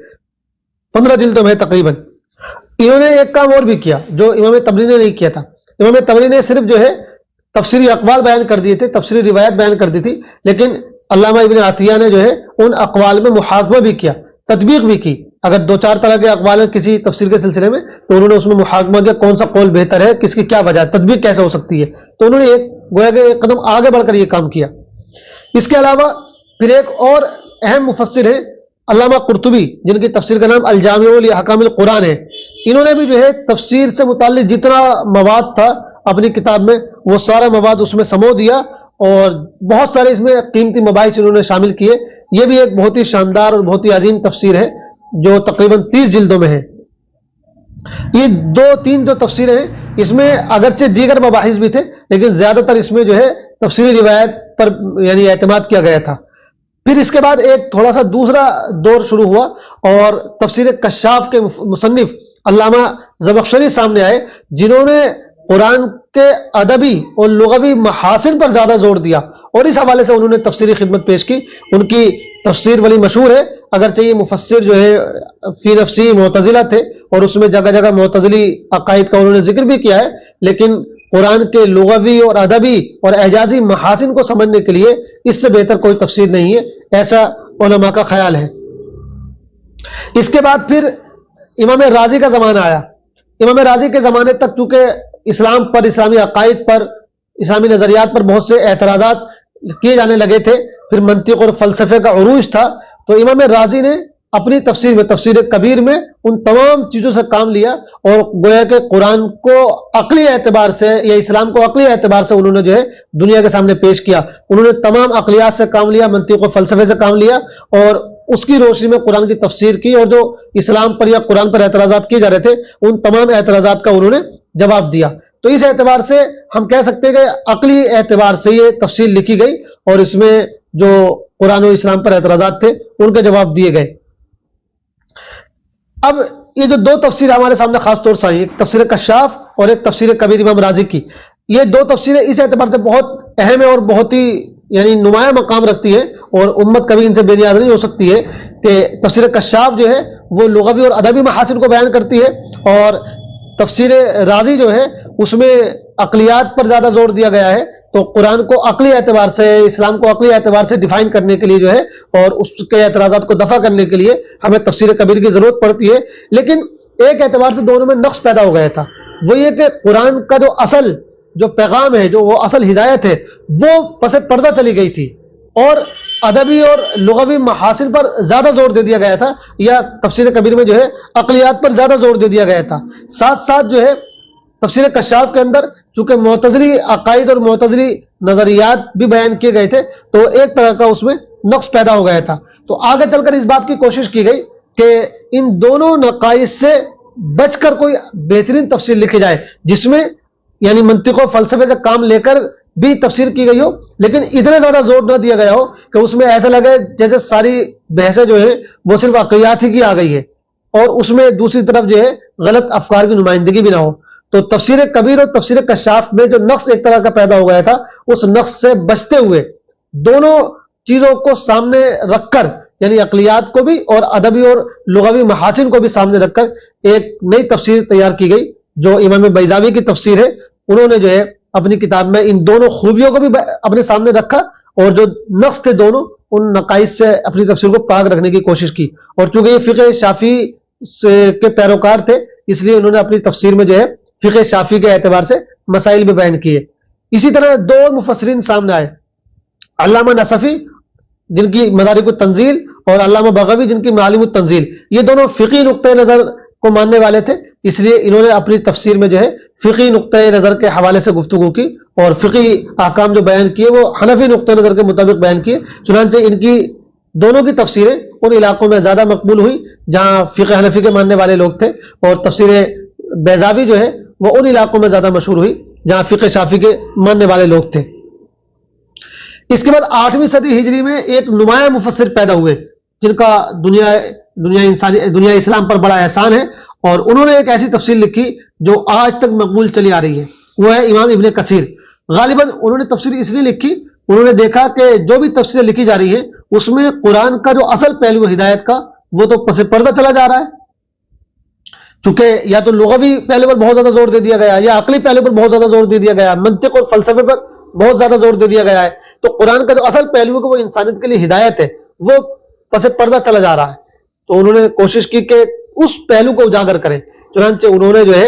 15 جلدوں میں تقریباً. انہوں نے ایک کام اور بھی کیا جو امام طبری نے نہیں کیا تھا. امام طبری نے صرف جو ہے تفسیری اقوال بیان کر دیے تھے، تفسیری روایت بیان کر دی تھی، لیکن علامہ ابن عطیہ نے جو ہے ان اقوال میں محاکمہ بھی کیا، تطبیق بھی کی. اگر 2-4 طرح کے اقوال ہیں کسی تفسیر کے سلسلے میں تو انہوں نے اس میں محاکمہ کیا، کون سا قول بہتر ہے، کس کی کیا وجہ ہے، تطبیق کیسے ہو سکتی ہے. تو انہوں نے گویا کہ ایک قدم آگے بڑھ کر یہ کام کیا. اس کے علاوہ پھر ایک اور اہم مفسر ہے علامہ قرطبی، جن کی تفسیر کا نام الجامع لاحکام القرآن ہے. انہوں نے بھی جو ہے تفسیر سے متعلق جتنا مواد تھا اپنی کتاب میں وہ سارا مواد اس میں سمو دیا اور بہت سارے اس میں قیمتی مباحث انہوں نے شامل کیے. یہ بھی ایک بہت ہی شاندار اور بہت ہی عظیم تفسیر ہے جو تقریباً 30 جلدوں میں ہے. یہ 2-3 جو تفسیریں ہیں اس میں اگرچہ دیگر مباحث بھی تھے لیکن زیادہ تر اس میں جو ہے تفسیری روایت پر یعنی اعتماد کیا گیا تھا. پھر اس کے بعد ایک تھوڑا سا دوسرا دور شروع ہوا اور تفسیر کشاف کے مصنف علامہ زمخشری سامنے آئے، جنہوں نے قرآن کے ادبی اور لغوی محاسن پر زیادہ زور دیا اور اس حوالے سے انہوں نے تفسیری خدمت پیش کی. ان کی تفسیر بڑی مشہور ہے، اگرچہ یہ مفسر جو ہے فی نفسی معتزلہ تھے اور اس میں جگہ جگہ معتزلی عقائد کا انہوں نے ذکر بھی کیا ہے، لیکن قرآن کے لغوی اور ادبی اور اعجازی محاسن کو سمجھنے کے لیے اس سے بہتر کوئی تفسیر نہیں ہے، ایسا علماء کا خیال ہے. اس کے بعد پھر امام رازی کا زمانہ آیا. امام رازی کے زمانے تک چونکہ اسلام پر، اسلامی عقائد پر، اسلامی نظریات پر بہت سے اعتراضات کیے جانے لگے تھے، پھر منطق اور فلسفے کا عروج تھا، تو امام راضی نے اپنی تفسیر میں، تفسیر کبیر میں، ان تمام چیزوں سے کام لیا اور گویا کہ قرآن کو عقلی اعتبار سے یا اسلام کو عقلی اعتبار سے انہوں نے جو ہے دنیا کے سامنے پیش کیا. انہوں نے تمام عقلیات سے کام لیا، منطق و فلسفے سے کام لیا اور اس کی روشنی میں قرآن کی تفسیر کی، اور جو اسلام پر یا قرآن پر اعتراضات کیے جا رہے تھے ان تمام اعتراضات کا انہوں نے جواب دیا. تو اس اعتبار سے ہم کہہ سکتے ہیں کہ عقلی اعتبار سے یہ تفسیر لکھی گئی اور اس میں جو قرآن و اسلام پر اعتراضات تھے ان کے جواب دیے گئے. اب یہ جو دو تفسیر ہمارے سامنے خاص طور سے آئی، ایک تفسیر کشاف اور ایک تفسیر کبیر امام راضی کی، یہ دو تفسیریں اس اعتبار سے بہت اہم ہے اور بہت ہی یعنی نمایاں مقام رکھتی ہے اور امت کبھی ان سے بے نیاز نہیں ہو سکتی ہے کہ تفسیر کشاف جو ہے وہ لغوی اور ادبی محاسن کو بیان کرتی ہے اور تفسیر راضی جو ہے اس میں عقلیات پر زیادہ زور دیا گیا ہے. تو قرآن کو عقلی اعتبار سے، اسلام کو عقلی اعتبار سے ڈیفائن کرنے کے لیے جو ہے اور اس کے اعتراضات کو دفع کرنے کے لیے ہمیں تفسیر کبیر کی ضرورت پڑتی ہے. لیکن ایک اعتبار سے دونوں میں نقص پیدا ہو گیا تھا، وہ یہ کہ قرآن کا جو اصل جو پیغام ہے، جو وہ اصل ہدایت ہے، وہ پس پردہ چلی گئی تھی اور ادبی اور لغوی محاسن پر زیادہ زور دے دیا گیا تھا، یا تفسیر کبیر میں جو ہے عقلیات پر زیادہ زور دے دیا گیا تھا. ساتھ ساتھ جو ہے تفسیر کشاف کے اندر چونکہ معتزلی عقائد اور معتزلی نظریات بھی بیان کیے گئے تھے تو ایک طرح کا اس میں نقص پیدا ہو گیا تھا. تو آگے چل کر اس بات کی کوشش کی گئی کہ ان دونوں نقائص سے بچ کر کوئی بہترین تفسیر لکھی جائے جس میں یعنی منطق و فلسفے سے کام لے کر بھی تفسیر کی گئی ہو، لیکن اتنا زیادہ زور نہ دیا گیا ہو کہ اس میں ایسا لگے جیسے ساری بحثیں جو ہے وہ صرف عقلیات ہی کی آ گئی ہے اور اس میں دوسری طرف جو ہے غلط افکار کی نمائندگی بھی نہ ہو. تو تفسیر کبیر اور تفسیر کشاف میں جو نقص ایک طرح کا پیدا ہو گیا تھا، اس نقص سے بچتے ہوئے دونوں چیزوں کو سامنے رکھ کر یعنی عقلیات کو بھی اور ادبی اور لغوی محاسن کو بھی سامنے رکھ کر ایک نئی تفسیر تیار کی گئی جو امام بیضاوی کی تفسیر ہے. انہوں نے جو ہے اپنی کتاب میں ان دونوں خوبیوں کو بھی اپنے سامنے رکھا اور جو نقص تھے دونوں ان نقائص سے اپنی تفسیر کو پاک رکھنے کی کوشش کی. اور چونکہ یہ فقہ شافعی کے پیروکار تھے اس لیے انہوں نے اپنی تفسیر میں جو ہے فقہ شافعی کے اعتبار سے مسائل بھی بیان کیے. اسی طرح دو مفسرین سامنے آئے، علامہ نصفی جن کی مدارک التنزیل اور علامہ بغوی جن کی معالم التنزیل، یہ دونوں فقہی نقطۂ نظر کو ماننے والے تھے، اس لیے انہوں نے اپنی تفسیر میں جو ہے فقہی نقطۂ نظر کے حوالے سے گفتگو کی اور فقہی احکام جو بیان کیے وہ حنفی نقطۂ نظر کے مطابق بیان کیے. چنانچہ ان کی دونوں کی تفسیریں ان علاقوں میں زیادہ مقبول ہوئی جہاں فقہ حنفی کے ماننے والے لوگ تھے، اور تفسیر بیضاوی جو ہے وہ ان علاقوں میں زیادہ مشہور ہوئی جہاں فقہ شافعی کے ماننے والے لوگ تھے. اس کے بعد 8ویں صدی ہجری میں ایک نمایاں مفسر پیدا ہوئے جن کا دنیا اسلام پر بڑا احسان ہے، اور انہوں نے ایک ایسی تفسیر لکھی جو آج تک مقبول چلی آ رہی ہے، وہ ہے امام ابن کثیر. غالباً انہوں نے تفسیر اس لیے لکھی، انہوں نے دیکھا کہ جو بھی تفسیریں لکھی جا رہی ہیں اس میں قرآن کا جو اصل پہلو ہدایت کا وہ تو پس پردہ چلا جا رہا ہے، چونکہ یا تو لغوی پہلو پر بہت زیادہ زور دے دیا گیا یا عقلی پہلو پر بہت زیادہ زور دے دیا گیا، منطق اور فلسفے پر بہت زیادہ زور دے دیا گیا ہے. تو قرآن کا جو اصل پہلو ہے وہ انسانیت کے لیے ہدایت ہے، وہ پس پردہ چلا جا رہا ہے. تو انہوں نے کوشش کی کہ اس پہلو کو اجاگر کریں. چنانچہ انہوں نے جو ہے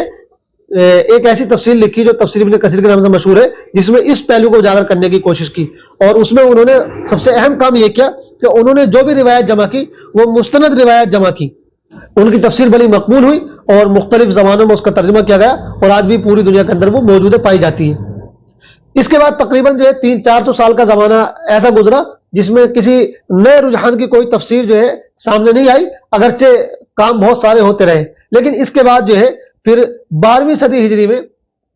ایک ایسی تفسیر لکھی جو تفسیر ابن کثیر کے نام سے مشہور ہے، جس میں اس پہلو کو اجاگر کرنے کی کوشش کی. اور اس میں انہوں نے سب سے اہم کام یہ کیا کہ انہوں نے جو بھی روایت جمع کی وہ مستند روایت جمع کی. ان کی تفسیر بڑی مقبول ہوئی اور مختلف زبانوں میں اس کا ترجمہ کیا گیا اور آج بھی پوری دنیا کے اندر وہ موجود پائی جاتی ہے. اس کے بعد تقریباً جو ہے 300-400 سال کا زمانہ ایسا گزرا جس میں کسی نئے رجحان کی کوئی تفسیر جو ہے سامنے نہیں آئی، اگرچہ کام بہت سارے ہوتے رہے. لیکن اس کے بعد جو ہے پھر 12ویں صدی ہجری میں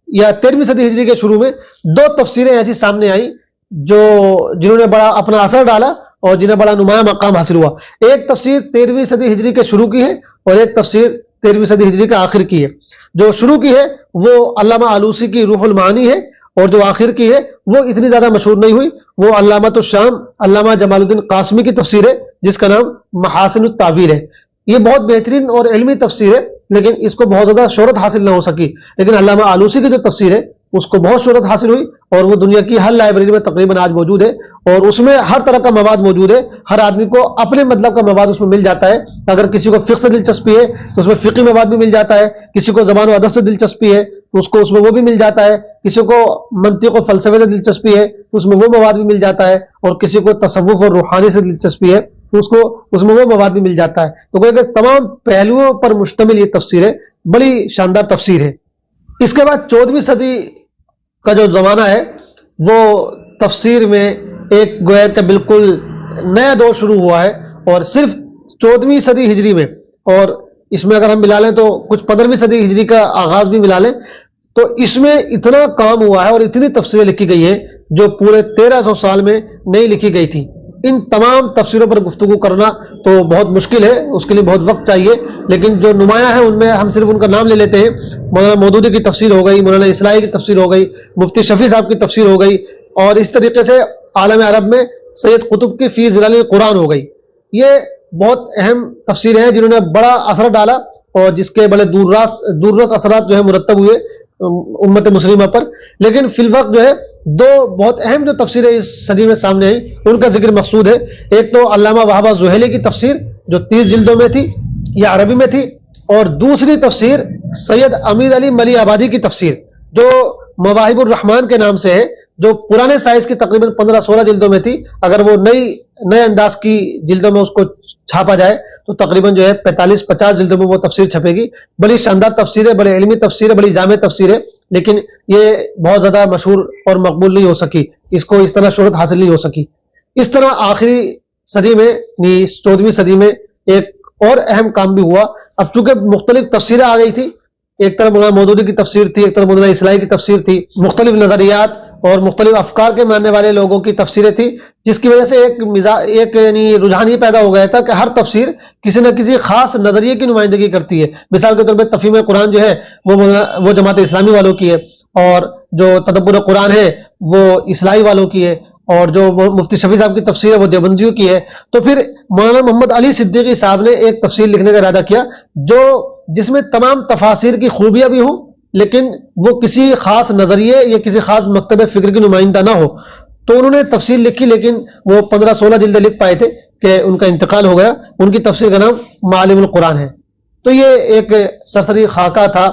یا 13ویں صدی ہجری کے شروع میں دو تفسیریں ایسی سامنے آئیں جنہوں نے بڑا اپنا اثر ڈالا اور جنہیں بڑا نمایاں مقام حاصل ہوا. ایک تفسیر 13ویں صدی ہجری کے شروع کی ہے اور ایک تفسیر 13ویں صدی ہجری کے آخر کی ہے. جو شروع کی ہے وہ علامہ آلوسی کی روح المعانی ہے، اور جو آخر کی ہے وہ اتنی زیادہ مشہور نہیں ہوئی، وہ علامۃ الشام علامہ جمال الدین قاسمی کی تفسیر ہے جس کا نام محاسن التعبیر ہے. یہ بہت بہترین اور علمی تفسیر ہے لیکن اس کو بہت زیادہ شہرت حاصل نہ ہو سکی. لیکن علامہ آلوسی کی جو تفسیر ہے اس کو بہت شہرت حاصل ہوئی اور وہ دنیا کی ہر لائبریری میں تقریباً آج موجود ہے، اور اس میں ہر طرح کا مواد موجود ہے. ہر آدمی کو اپنے مطلب کا مواد اس میں مل جاتا ہے. اگر کسی کو فقہ سے دلچسپی ہے تو اس میں فقہی مواد بھی مل جاتا ہے، کسی کو زبان و ادب سے دلچسپی ہے تو اس کو اس میں وہ بھی مل جاتا ہے، کسی کو منطق و فلسفے سے دلچسپی ہے تو اس میں وہ مواد بھی مل جاتا ہے، اور کسی کو تصوف اور روحانی سے دلچسپی ہے تو اس میں وہ مواد بھی مل جاتا ہے. تو کوئی کہ تمام پہلوؤں پر مشتمل یہ تفسیر ہے, بڑی شاندار تفسیر ہے. اس کے بعد 14ویں صدی کا جو زمانہ ہے وہ تفسیر میں ایک گویا کہ بالکل نیا دور شروع ہوا ہے, اور صرف 14ویں صدی ہجری میں, اور اس میں اگر ہم ملا لیں تو کچھ 15ویں صدی ہجری کا آغاز بھی ملا لیں, تو اس میں اتنا کام ہوا ہے اور اتنی تفسیریں لکھی گئی ہیں جو پورے 1300 سال میں نہیں لکھی گئی تھی. ان تمام تفسیروں پر گفتگو کرنا تو بہت مشکل ہے, اس کے لیے بہت وقت چاہیے, لیکن جو نمایاں ہیں ان میں ہم صرف ان کا نام لے لیتے ہیں. مولانا مودودی کی تفسیر ہو گئی, مولانا اصلاحی کی تفسیر ہو گئی, مفتی شفیع صاحب کی تفسیر ہو گئی, اور اس طریقے سے عالم عرب میں سید قطب کی فی ظلال القرآن ہو گئی. یہ بہت اہم تفسیریں ہیں جنہوں نے بڑا اثر ڈالا, اور جس کے بڑے دور رس اثرات جو ہے مرتب ہوئے امت مسلمہ پر. لیکن فی الوقت جو ہے دو بہت اہم جو تفسیریں اس صدی میں سامنے ہیں ان کا ذکر مقصود ہے. ایک تو علامہ وہابہ زحیلی کی تفسیر جو 30 جلدوں میں تھی, یہ عربی میں تھی, اور دوسری تفسیر سید امیر علی ملی آبادی کی تفسیر جو مواہب الرحمن کے نام سے ہے, جو پرانے سائز کی تقریباً 15-16 جلدوں میں تھی. اگر وہ نئے انداز کی جلدوں میں اس کو چھاپا جائے تو تقریباً جو ہے 45-50 جلدوں میں وہ تفسیر چھپے گی. بڑی شاندار تفسیر ہے, بڑی علمی تفسیر ہے, بڑی جامع تفسیر ہے, لیکن یہ بہت زیادہ مشہور اور مقبول نہیں ہو سکی, اس کو اس طرح شہرت حاصل نہیں ہو سکی. اس طرح آخری صدی میں 14ویں صدی میں ایک اور اہم کام بھی ہوا. اب چونکہ مختلف تفسیریں آ گئی تھی, ایک طرف مولانا مودودی کی تفسیر تھی, ایک طرف مولانا اصلاحی کی تفسیر تھی, مختلف نظریات اور مختلف افکار کے ماننے والے لوگوں کی تفسیریں تھی, جس کی وجہ سے ایک یعنی رجحان یہ پیدا ہو گیا تھا کہ ہر تفسیر کسی نہ کسی خاص نظریے کی نمائندگی کرتی ہے. مثال کے طور پہ تفہیم قرآن جو ہے وہ جماعت اسلامی والوں کی ہے, اور جو تدبر قرآن ہے وہ اصلاحی والوں کی ہے, اور جو مفتی شفیع صاحب کی تفسیر ہے وہ دیوبندیوں کی ہے. تو پھر مولانا محمد علی صدیقی صاحب نے ایک تفسیر لکھنے کا ارادہ کیا جس میں تمام تفاسیر کی خوبیاں بھی ہوں, لیکن وہ کسی خاص نظریے یا کسی خاص مکتب فکر کی نمائندہ نہ ہو. تو انہوں نے تفسیر لکھی, لیکن وہ 15-16 جلدیں لکھ پائے تھے کہ ان کا انتقال ہو گیا. ان کی تفسیر کا نام معالم القرآن ہے. تو یہ ایک سرسری خاکہ تھا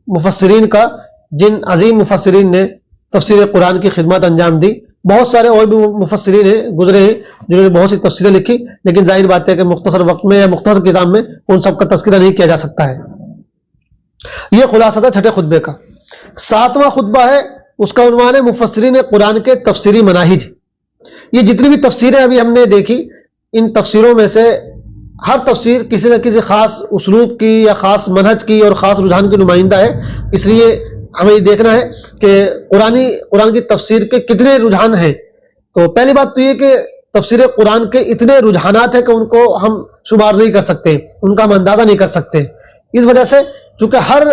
مفسرین کا, جن عظیم مفسرین نے تفسیر قرآن کی خدمات انجام دی. بہت سارے اور بھی مفسرین ہیں گزرے ہیں جنہوں نے بہت سی تفسیریں لکھی, لیکن ظاہر بات ہے کہ مختصر وقت میں یا مختصر کتاب میں ان سب کا تذکرہ نہیں کیا جا سکتا ہے. یہ خلاصہ تھا چھٹے خطبے کا. 7واں خطبہ ہے, اس کا عنوان ہے مفسرین قرآن کے تفسیری مناہج. یہ جتنی بھی تفسیریں ابھی ہم نے دیکھی, ان تفسیروں میں سے ہر تفسیر کسی نہ کسی خاص اسلوب کی یا خاص منہج کی اور خاص رجحان کی نمائندہ ہے. اس لیے ہمیں یہ دیکھنا ہے کہ قرآن کی تفسیر کے کتنے رجحان ہیں. تو پہلی بات تو یہ کہ تفسیر قرآن کے اتنے رجحانات ہیں کہ ان کو ہم شمار نہیں کر سکتے, ان کا ہم اندازہ نہیں کر سکتے. اس وجہ سے چونکہ ہر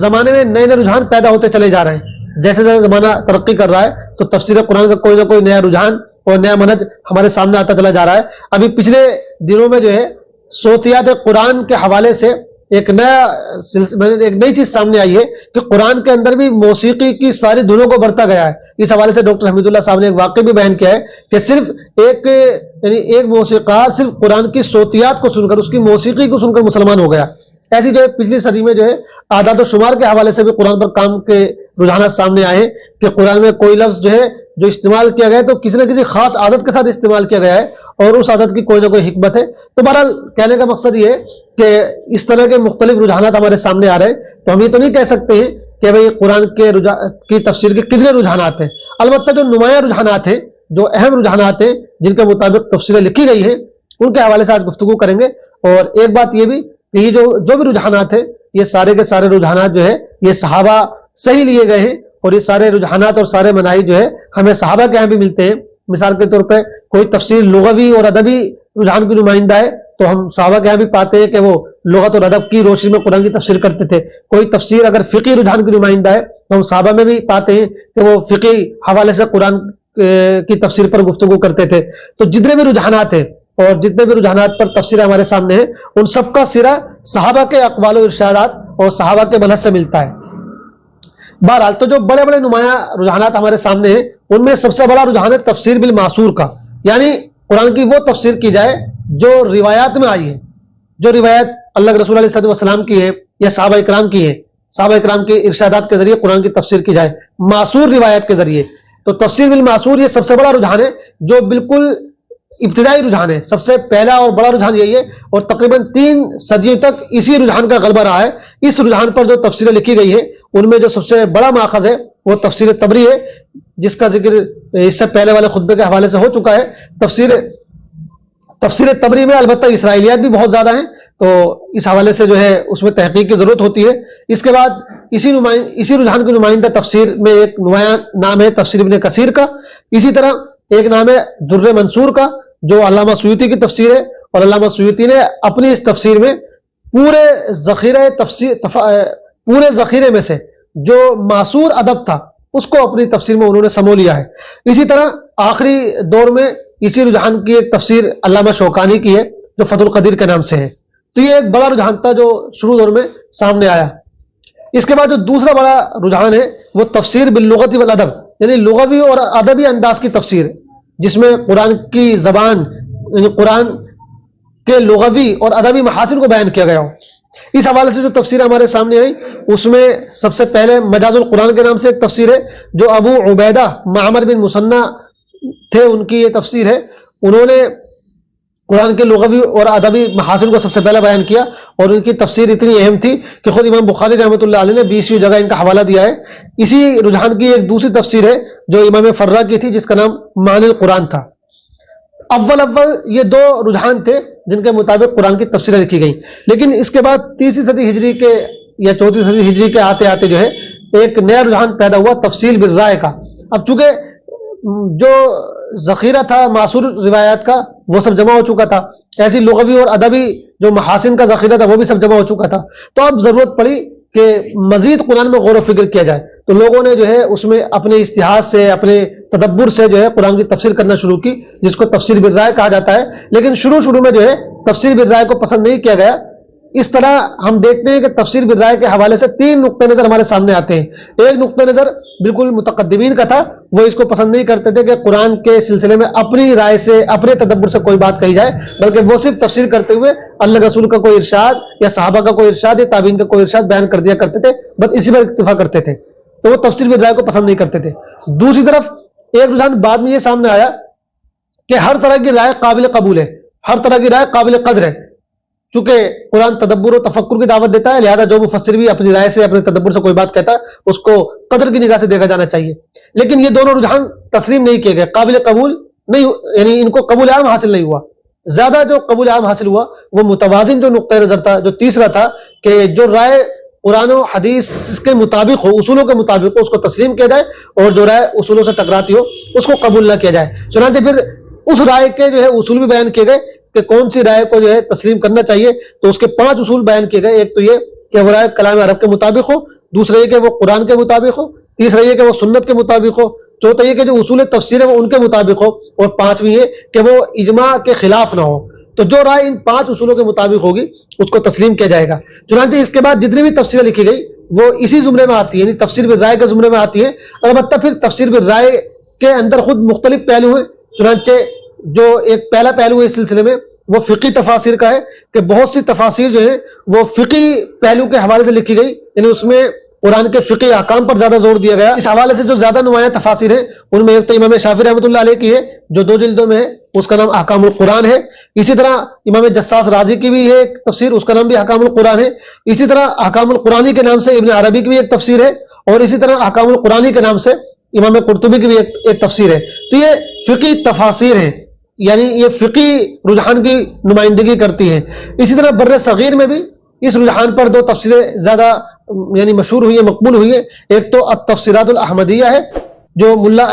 زمانے میں نئے رجحان پیدا ہوتے چلے جا رہے ہیں, جیسے جیسے زمانہ ترقی کر رہا ہے تو تفسیر قرآن کا کوئی نہ کوئی نیا رجحان اور نیا منہج ہمارے سامنے آتا چلا جا رہا ہے. ابھی پچھلے دنوں میں جو ہے صوتیات قرآن کے حوالے سے ایک نئی چیز سامنے آئی ہے کہ قرآن کے اندر بھی موسیقی کی ساری دھنوں کو بڑھتا گیا ہے. اس حوالے سے ڈاکٹر حمید اللہ صاحب نے ایک واقعہ بھی بیان کیا ہے کہ صرف ایک موسیقار صرف قرآن کی صوتیات کو سن کر, اس کی موسیقی کو سن کر مسلمان ہو گیا. ایسی جو ہے پچھلی صدی میں جو ہے اعداد و شمار کے حوالے سے بھی قرآن پر کام کے رجحانات سامنے آئے ہیں کہ قرآن میں کوئی لفظ جو ہے جو استعمال کیا گیا ہے تو کسی نہ کسی خاص عادت کے ساتھ استعمال کیا گیا ہے, اور اس عادت کی کوئی نہ کوئی حکمت ہے. تو بہرحال کہنے کا مقصد یہ ہے کہ اس طرح کے مختلف رجحانات ہمارے سامنے آ رہے ہیں, تو ہم یہ تو نہیں کہہ سکتے ہیں کہ بھئی قرآن کی تفسیر کے کتنے رجحانات ہیں. البتہ جو نمایاں رجحانات ہیں, جو اہم رجحانات ہیں جن کے مطابق تفسیریں لکھی گئی ہیں, ان کے حوالے سے آج گفتگو کریں گے. اور ایک بات یہ بھی کہ یہ جو بھی رجحانات ہیں, یہ سارے کے سارے رجحانات جو ہے یہ صحابہ سے ہی لیے گئے ہیں, اور یہ سارے رجحانات اور سارے مناہج جو ہے ہمیں صحابہ کے یہاں بھی ملتے ہیں. مثال کے طور پہ کوئی تفسیر لغوی اور ادبی رجحان کی نمائندہ ہے تو ہم صحابہ کے یہاں بھی پاتے ہیں کہ وہ لغت اور ادب کی روشنی میں قرآن کی تفسیر کرتے تھے. کوئی تفسیر اگر فقہی رجحان کی نمائندہ ہے تو ہم صحابہ میں بھی پاتے ہیں کہ وہ فقہی حوالے سے قرآن کی تفسیر پر گفتگو کرتے تھے. تو جتنے بھی رجحانات ہیں اور جتنے بھی رجحانات پر تفسیر ہمارے سامنے ہیں, ان سب کا سرا صحابہ کے اقوال و ارشادات اور صحابہ کے منہج سے ملتا ہے. بہرحال تو جو بڑے بڑے نمایاں رجحانات ہمارے سامنے ہیں, ان میں سب سے بڑا رجحان ہے تفسیر بالمعصور کا, یعنی قرآن کی وہ تفسیر کی جائے جو روایات میں آئی ہے, جو روایت اللہ کے رسول علیہ الصلوۃ والسلام کی ہے یا صحابہ اکرام کی ہے. صحابہ اکرام کے ارشادات کے ذریعے قرآن کی تفسیر کی جائے معصور روایت کے ذریعے. تو تفسیر بالمعصور یہ سب سے بڑا رجحان ہے جو بالکل ابتدائی رجحان ہے، سب سے پہلا اور بڑا رجحان یہی ہے، اور تقریباً 3 صدیوں تک اسی رجحان کا غلبہ رہا ہے۔ اس رجحان پر جو تفسیریں لکھی گئی ہیں ان میں جو سب سے بڑا ماخذ ہے وہ تفسیر تبری ہے، جس کا ذکر اس سے پہلے والے خطبے کے حوالے سے ہو چکا ہے۔ تفسیر تبری میں البتہ اسرائیلیات بھی بہت زیادہ ہیں، تو اس حوالے سے جو ہے اس میں تحقیق کی ضرورت ہوتی ہے۔ اس کے بعد اسی رجحان کی نمائندہ تفسیر میں ایک نمایاں نام ہے تفسیر ابن کثیر کا، اسی طرح ایک نام ہے در منصور کا جو علامہ سیوطی کی تفسیر ہے، اور علامہ سیوطی نے اپنی اس تفسیر میں پورے ذخیرے میں سے جو معصور ادب تھا اس کو اپنی تفسیر میں انہوں نے سمو لیا ہے۔ اسی طرح آخری دور میں اسی رجحان کی ایک تفسیر علامہ شوکانی کی ہے جو فتح القدیر کے نام سے ہے۔ تو یہ ایک بڑا رجحان تھا جو شروع دور میں سامنے آیا۔ اس کے بعد جو دوسرا بڑا رجحان ہے وہ تفسیر باللغت والادب، یعنی لغوی اور ادبی انداز کی تفسیر، جس میں قرآن کی زبان یعنی قرآن کے لغوی اور ادبی محاسن کو بیان کیا گیا ہو۔ اس حوالے سے جو تفسیر ہمارے سامنے آئی اس میں سب سے پہلے مجاز القرآن کے نام سے ایک تفسیر ہے جو ابو عبیدہ معمر بن مثنی تھے، ان کی یہ تفسیر ہے۔ انہوں نے قرآن کے لغوی اور ادبی محاسن کو سب سے پہلے بیان کیا، اور ان کی تفسیر اتنی اہم تھی کہ خود امام بخاری رحمۃ اللہ علیہ نے 20 جگہ ان کا حوالہ دیا ہے۔ اسی رجحان کی ایک دوسری تفسیر ہے جو امام فرا کی تھی جس کا نام معانی القرآن تھا۔ اول یہ 2 رجحان تھے جن کے مطابق قرآن کی تفسیریں لکھی گئیں، لیکن اس کے بعد 3 صدی ہجری کے یا 4 صدی ہجری کے آتے آتے جو ہے ایک نیا رجحان پیدا ہوا تفسیر بالرائے کا۔ اب چونکہ جو ذخیرہ تھا معصور روایات کا وہ سب جمع ہو چکا تھا، ایسی لغوی اور ادبی جو محاسن کا ذخیرہ تھا وہ بھی سب جمع ہو چکا تھا، تو اب ضرورت پڑی کہ مزید قرآن میں غور و فکر کیا جائے۔ تو لوگوں نے جو ہے اس میں اپنے اجتہاد سے اپنے تدبر سے جو ہے قرآن کی تفسیر کرنا شروع کی، جس کو تفسیر بالرائے کہا جاتا ہے۔ لیکن شروع میں جو ہے تفسیر بالرائے کو پسند نہیں کیا گیا۔ اس طرح ہم دیکھتے ہیں کہ تفسیر بالرائے کے حوالے سے 3 نقطہ نظر ہمارے سامنے آتے ہیں۔ ایک نقطہ نظر بالکل متقدمین کا تھا، وہ اس کو پسند نہیں کرتے تھے کہ قرآن کے سلسلے میں اپنی رائے سے اپنے تدبر سے کوئی بات کہی جائے، بلکہ وہ صرف تفسیر کرتے ہوئے اللہ رسول کا کوئی ارشاد یا صحابہ کا کوئی ارشاد یا تابعین کا کوئی ارشاد بیان کر دیا کرتے تھے، بس اسی پر اکتفا کرتے تھے، تو وہ تفسیر بالرائے کو پسند نہیں کرتے تھے۔ دوسری طرف ایک رجحان بعد میں یہ سامنے آیا کہ ہر طرح کی رائے قابل قبول ہے، ہر طرح کی رائے قابل قدر ہے، چونکہ قرآن تدبر و تفکر کی دعوت دیتا ہے، لہذا جو مفسر بھی اپنی رائے سے اپنے تدبر سے کوئی بات کہتا ہے اس کو قدر کی نگاہ سے دیکھا جانا چاہیے۔ لیکن یہ دونوں رجحان تسلیم نہیں کیے گئے، قابل قبول نہیں، یعنی ان کو قبول عام حاصل نہیں ہوا۔ زیادہ جو قبول عام حاصل ہوا وہ متوازن جو نقطہ نظر تھا، جو تیسرا تھا کہ جو رائے قرآن و حدیث کے مطابق ہو، اصولوں کے مطابق ہو، اس کو تسلیم کیا جائے، اور جو رائے اصولوں سے ٹکراتی ہو اس کو قبول نہ کیا جائے۔ چنانچہ پھر اس رائے کے جو ہے اصول بھی بیان کیے گئے کہ کون سی رائے کو جو ہے تسلیم کرنا چاہیے، تو اس کے 5 اصول بیان کیے گئے۔ ایک تو یہ کہ وہ رائے کلام عرب کے مطابق ہو، دوسرا یہ کہ وہ قرآن کے مطابق ہو، تیسرا یہ کہ وہ سنت کے مطابق ہو، چوتھا یہ کہ جو اصول تفسیر ہے وہ ان کے مطابق ہو، اور 5ویں یہ کہ وہ اجماع کے خلاف نہ ہو۔ تو جو رائے ان 5 اصولوں کے مطابق ہوگی اس کو تسلیم کیا جائے گا۔ چنانچہ اس کے بعد جتنی بھی تفسیریں لکھی گئی وہ اسی زمرے میں آتی ہے، یعنی تفسیر بالرائے کے زمرے میں آتی ہے۔ البتہ پھر تفسیر بالرائے کے اندر خود مختلف پہلو ہیں۔ چنانچہ جو ایک پہلا پہلو ہے اس سلسلے میں وہ فقی تفاسیر کا ہے کہ بہت سی تفاسیر جو ہے وہ فقی پہلو کے حوالے سے لکھی گئی، یعنی اس میں قرآن کے فقی احکام پر زیادہ زور دیا گیا۔ اس حوالے سے جو زیادہ نمایاں تفاسیر ہیں ان میں ایک تو امام شافعی رحمۃ اللہ علیہ کی ہے جو 2 جلدوں میں ہے، اس کا نام احکام القرآن ہے۔ اسی طرح امام جساس رازی کی بھی ہے ایک تفسیر، اس کا نام بھی احکام القرآن ہے۔ اسی طرح احکام القرآنی کے نام سے ابن عربی کی بھی ایک تفسیر ہے، اور اسی طرح احکام القرآنی کے نام سے امام قرطبی کی بھی ایک تفسیر ہے۔ تو یہ فقی تفاسیر ہیں، یعنی یہ فقی رجحان کی نمائندگی کرتی ہیں۔ اسی طرح بر صغیر میں بھی اس رجحان پر 2 تفسیریں زیادہ یعنی مشہور ہوئی ہیں، مقبول ہوئی ہیں۔ ایک تو التفسیرات الاحمدیہ ہے جو ملا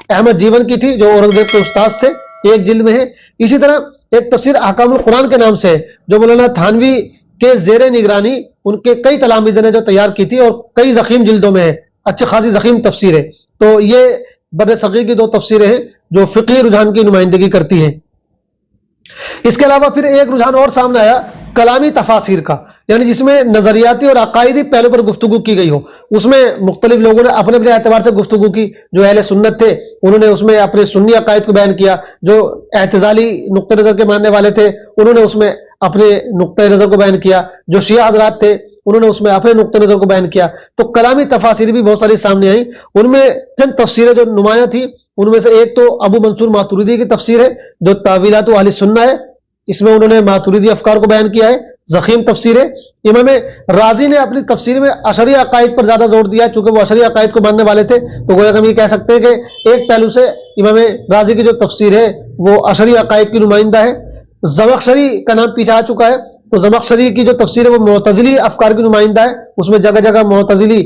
احمد جیون کی تھی جو اورنگزیب کے استاذ تھے، 1 جلد میں ہے۔ اسی طرح ایک تفسیر احکام القرآن کے نام سے ہے جو مولانا تھانوی کے زیر نگرانی ان کے کئی تلامذہ نے جو تیار کی تھی، اور کئی ضخیم جلدوں میں ہے، اچھی خاصی ضخیم تفسیر ہے۔ تو یہ بر صغیر کی 2 تفسیریں ہیں جو فقہی رجحان کی نمائندگی کرتی ہیں۔ اس کے علاوہ پھر ایک رجحان اور سامنے آیا کلامی تفاسیر کا، یعنی جس میں نظریاتی اور عقائدی پہلو پر گفتگو کی گئی ہو۔ اس میں مختلف لوگوں نے اپنے اپنے اعتبار سے گفتگو کی۔ جو اہل سنت تھے انہوں نے اس میں اپنے سنی عقائد کو بیان کیا، جو اعتزالی نقطہ نظر کے ماننے والے تھے انہوں نے اس میں اپنے نقطہ نظر کو بیان کیا، جو شیعہ حضرات تھے انہوں نے اس میں اپنے نقطۂ نظر کو بیان کیا. تو کلامی تفاسیر بھی بہت ساری سامنے آئیں. ان میں چند تفسیریں جو نمایاں تھی ان میں سے ایک تو ابو منصور ماتوریدی کی تفسیر ہے جو تاویلات اہل سنہ ہے. اس میں انہوں نے ماتوریدی افکار کو بیان کیا ہے. ضخیم تفسیر ہے. امام رازی نے اپنی تفسیر میں اشعری عقائد پر زیادہ زور دیا چونکہ وہ اشعری عقائد کو ماننے والے تھے. تو گویا کہ ہم یہ کہہ سکتے ہیں کہ ایک پہلو سے امام رازی کی جو تفسیر ہے وہ اشعری عقائد کی نمائندہ ہے. زمخشری کا نام پیچھے آ چکا ہے. تو زمخشری کی جو تفسیر ہے وہ معتزلی افکار کی نمائندہ ہے. اس میں جگہ جگہ معتزلی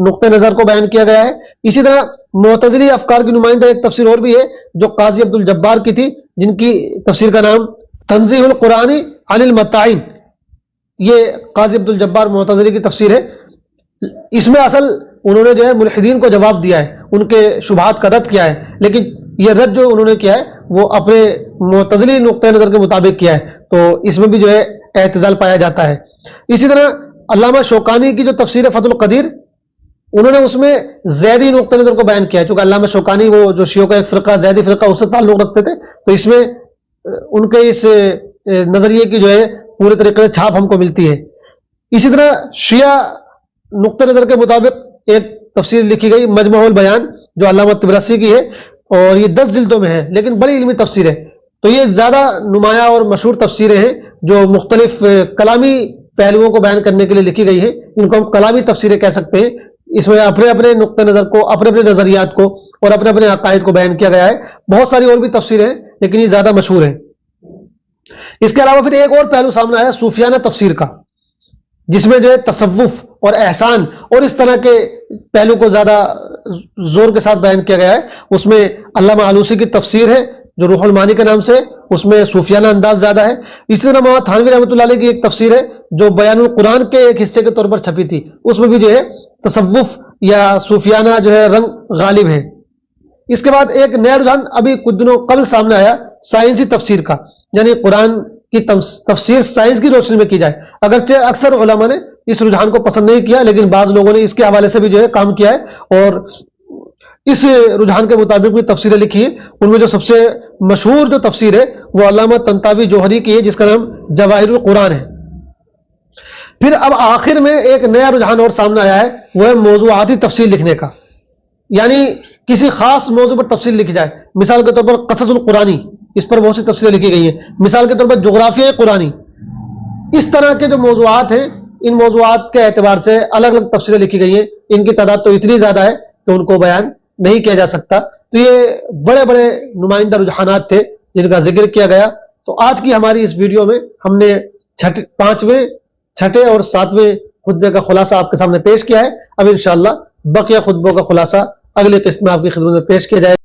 نقطۂ نظر کو بیان کیا گیا ہے. اسی طرح معتزلی افکار کی نمائندہ ایک تفسیر اور بھی ہے جو قاضی عبد الجبار کی تھی جن کی تفسیر کا نام تنزیہ القرآن عن المتاعین. یہ قاضی عبد الجبار معتزلی کی تفسیر ہے. اس میں اصل انہوں نے جو ہے ملحدین کو جواب دیا ہے, ان کے شبہات کا رد کیا ہے, لیکن یہ رد جو انہوں نے کیا ہے وہ اپنے معتزلی نقطۂ نظر کے مطابق کیا ہے. تو اس میں بھی جو ہے اعتزال پایا جاتا ہے. اسی طرح علامہ شوکانی کی جو تفسیر ہے فتح القدیر, انہوں نے اس میں زیدی نقطۂ نظر کو بیان کیا ہے. چونکہ علامہ شوکانی وہ جو شیعوں کا ایک فرقہ زیدی فرقہ اس سے تعلق رکھتے تھے, تو اس میں ان کے اس نظریے کی جو ہے پورے طریقے سے چھاپ ہم کو ملتی ہے. اسی طرح شیعہ نقطۂ نظر کے مطابق ایک تفسیر لکھی گئی مجمع البیان جو علامہ طبرسی کی ہے, اور یہ 10 جلدوں میں ہے لیکن بڑی علمی تفسیر ہے. تو یہ زیادہ نمایاں اور مشہور تفسیریں ہیں جو مختلف کلامی پہلوؤں کو بیان کرنے کے لیے لکھی گئی ہیں. ان کو ہم کلامی تفسیریں کہہ سکتے ہیں. اس میں اپنے اپنے نقطۂ نظر کو, اپنے اپنے نظریات کو اور اپنے اپنے عقائد کو بیان کیا گیا ہے. بہت ساری اور بھی تفسیریں ہیں لیکن یہ زیادہ مشہور ہیں. اس کے علاوہ پھر ایک اور پہلو سامنے آیا صوفیانہ تفسیر کا, جس میں جو ہے تصوف اور احسان اور اس طرح کے پہلو کو زیادہ زور کے ساتھ بیان کیا گیا ہے. اس میں علامہ آلوسی کی تفسیر ہے جو روح المعانی کے نام سے, اس میں صوفیانہ انداز زیادہ ہے. اسی طرح محمد تھانوی رحمۃ اللہ علیہ کی ایک تفسیر ہے جو بیان القرآن کے ایک حصے کے طور پر چھپی تھی. اس میں بھی جو ہے تصوف یا صوفیانہ جو ہے رنگ غالب ہے. اس کے بعد ایک نیا رجحان ابھی کچھ دنوں قبل سامنے آیا سائنسی تفسیر کا, یعنی قرآن کی تفسیر سائنس کی روشنی میں کی جائے. اگرچہ اکثر علماء نے اس رجحان کو پسند نہیں کیا لیکن بعض لوگوں نے اس کے حوالے سے بھی جو ہے کام کیا ہے اور اس رجحان کے مطابق بھی تفسیریں لکھی ہیں. ان میں جو سب سے مشہور جو تفسیر ہے وہ علامہ طنطاوی جوہری کی ہے جس کا نام جواہر القرآن ہے. پھر اب آخر میں ایک نیا رجحان اور سامنے آیا ہے, وہ ہے موضوعاتی تفسیر لکھنے کا, یعنی کسی خاص موضوع پر تفسیر لکھی جائے. مثال کے طور پر قصص القرآنی, اس پر بہت سی تفسیریں لکھی گئی ہیں. مثال کے طور پر جغرافیہ قرآنی. اس طرح کے جو موضوعات ہیں ان موضوعات کے اعتبار سے الگ الگ تفسیریں لکھی گئی ہیں. ان کی تعداد تو اتنی زیادہ ہے کہ ان کو بیان نہیں کیا جا سکتا. تو یہ بڑے بڑے نمائندہ رجحانات تھے جن کا ذکر کیا گیا. تو آج کی ہماری اس ویڈیو میں ہم نے 5ویں, 6ٹھے اور 7ویں خطبے کا خلاصہ آپ کے سامنے پیش کیا ہے. اب انشاءاللہ بقیہ خطبوں کا خلاصہ اگلے قسط میں آپ کی خدمت میں پیش کیا جائے گا.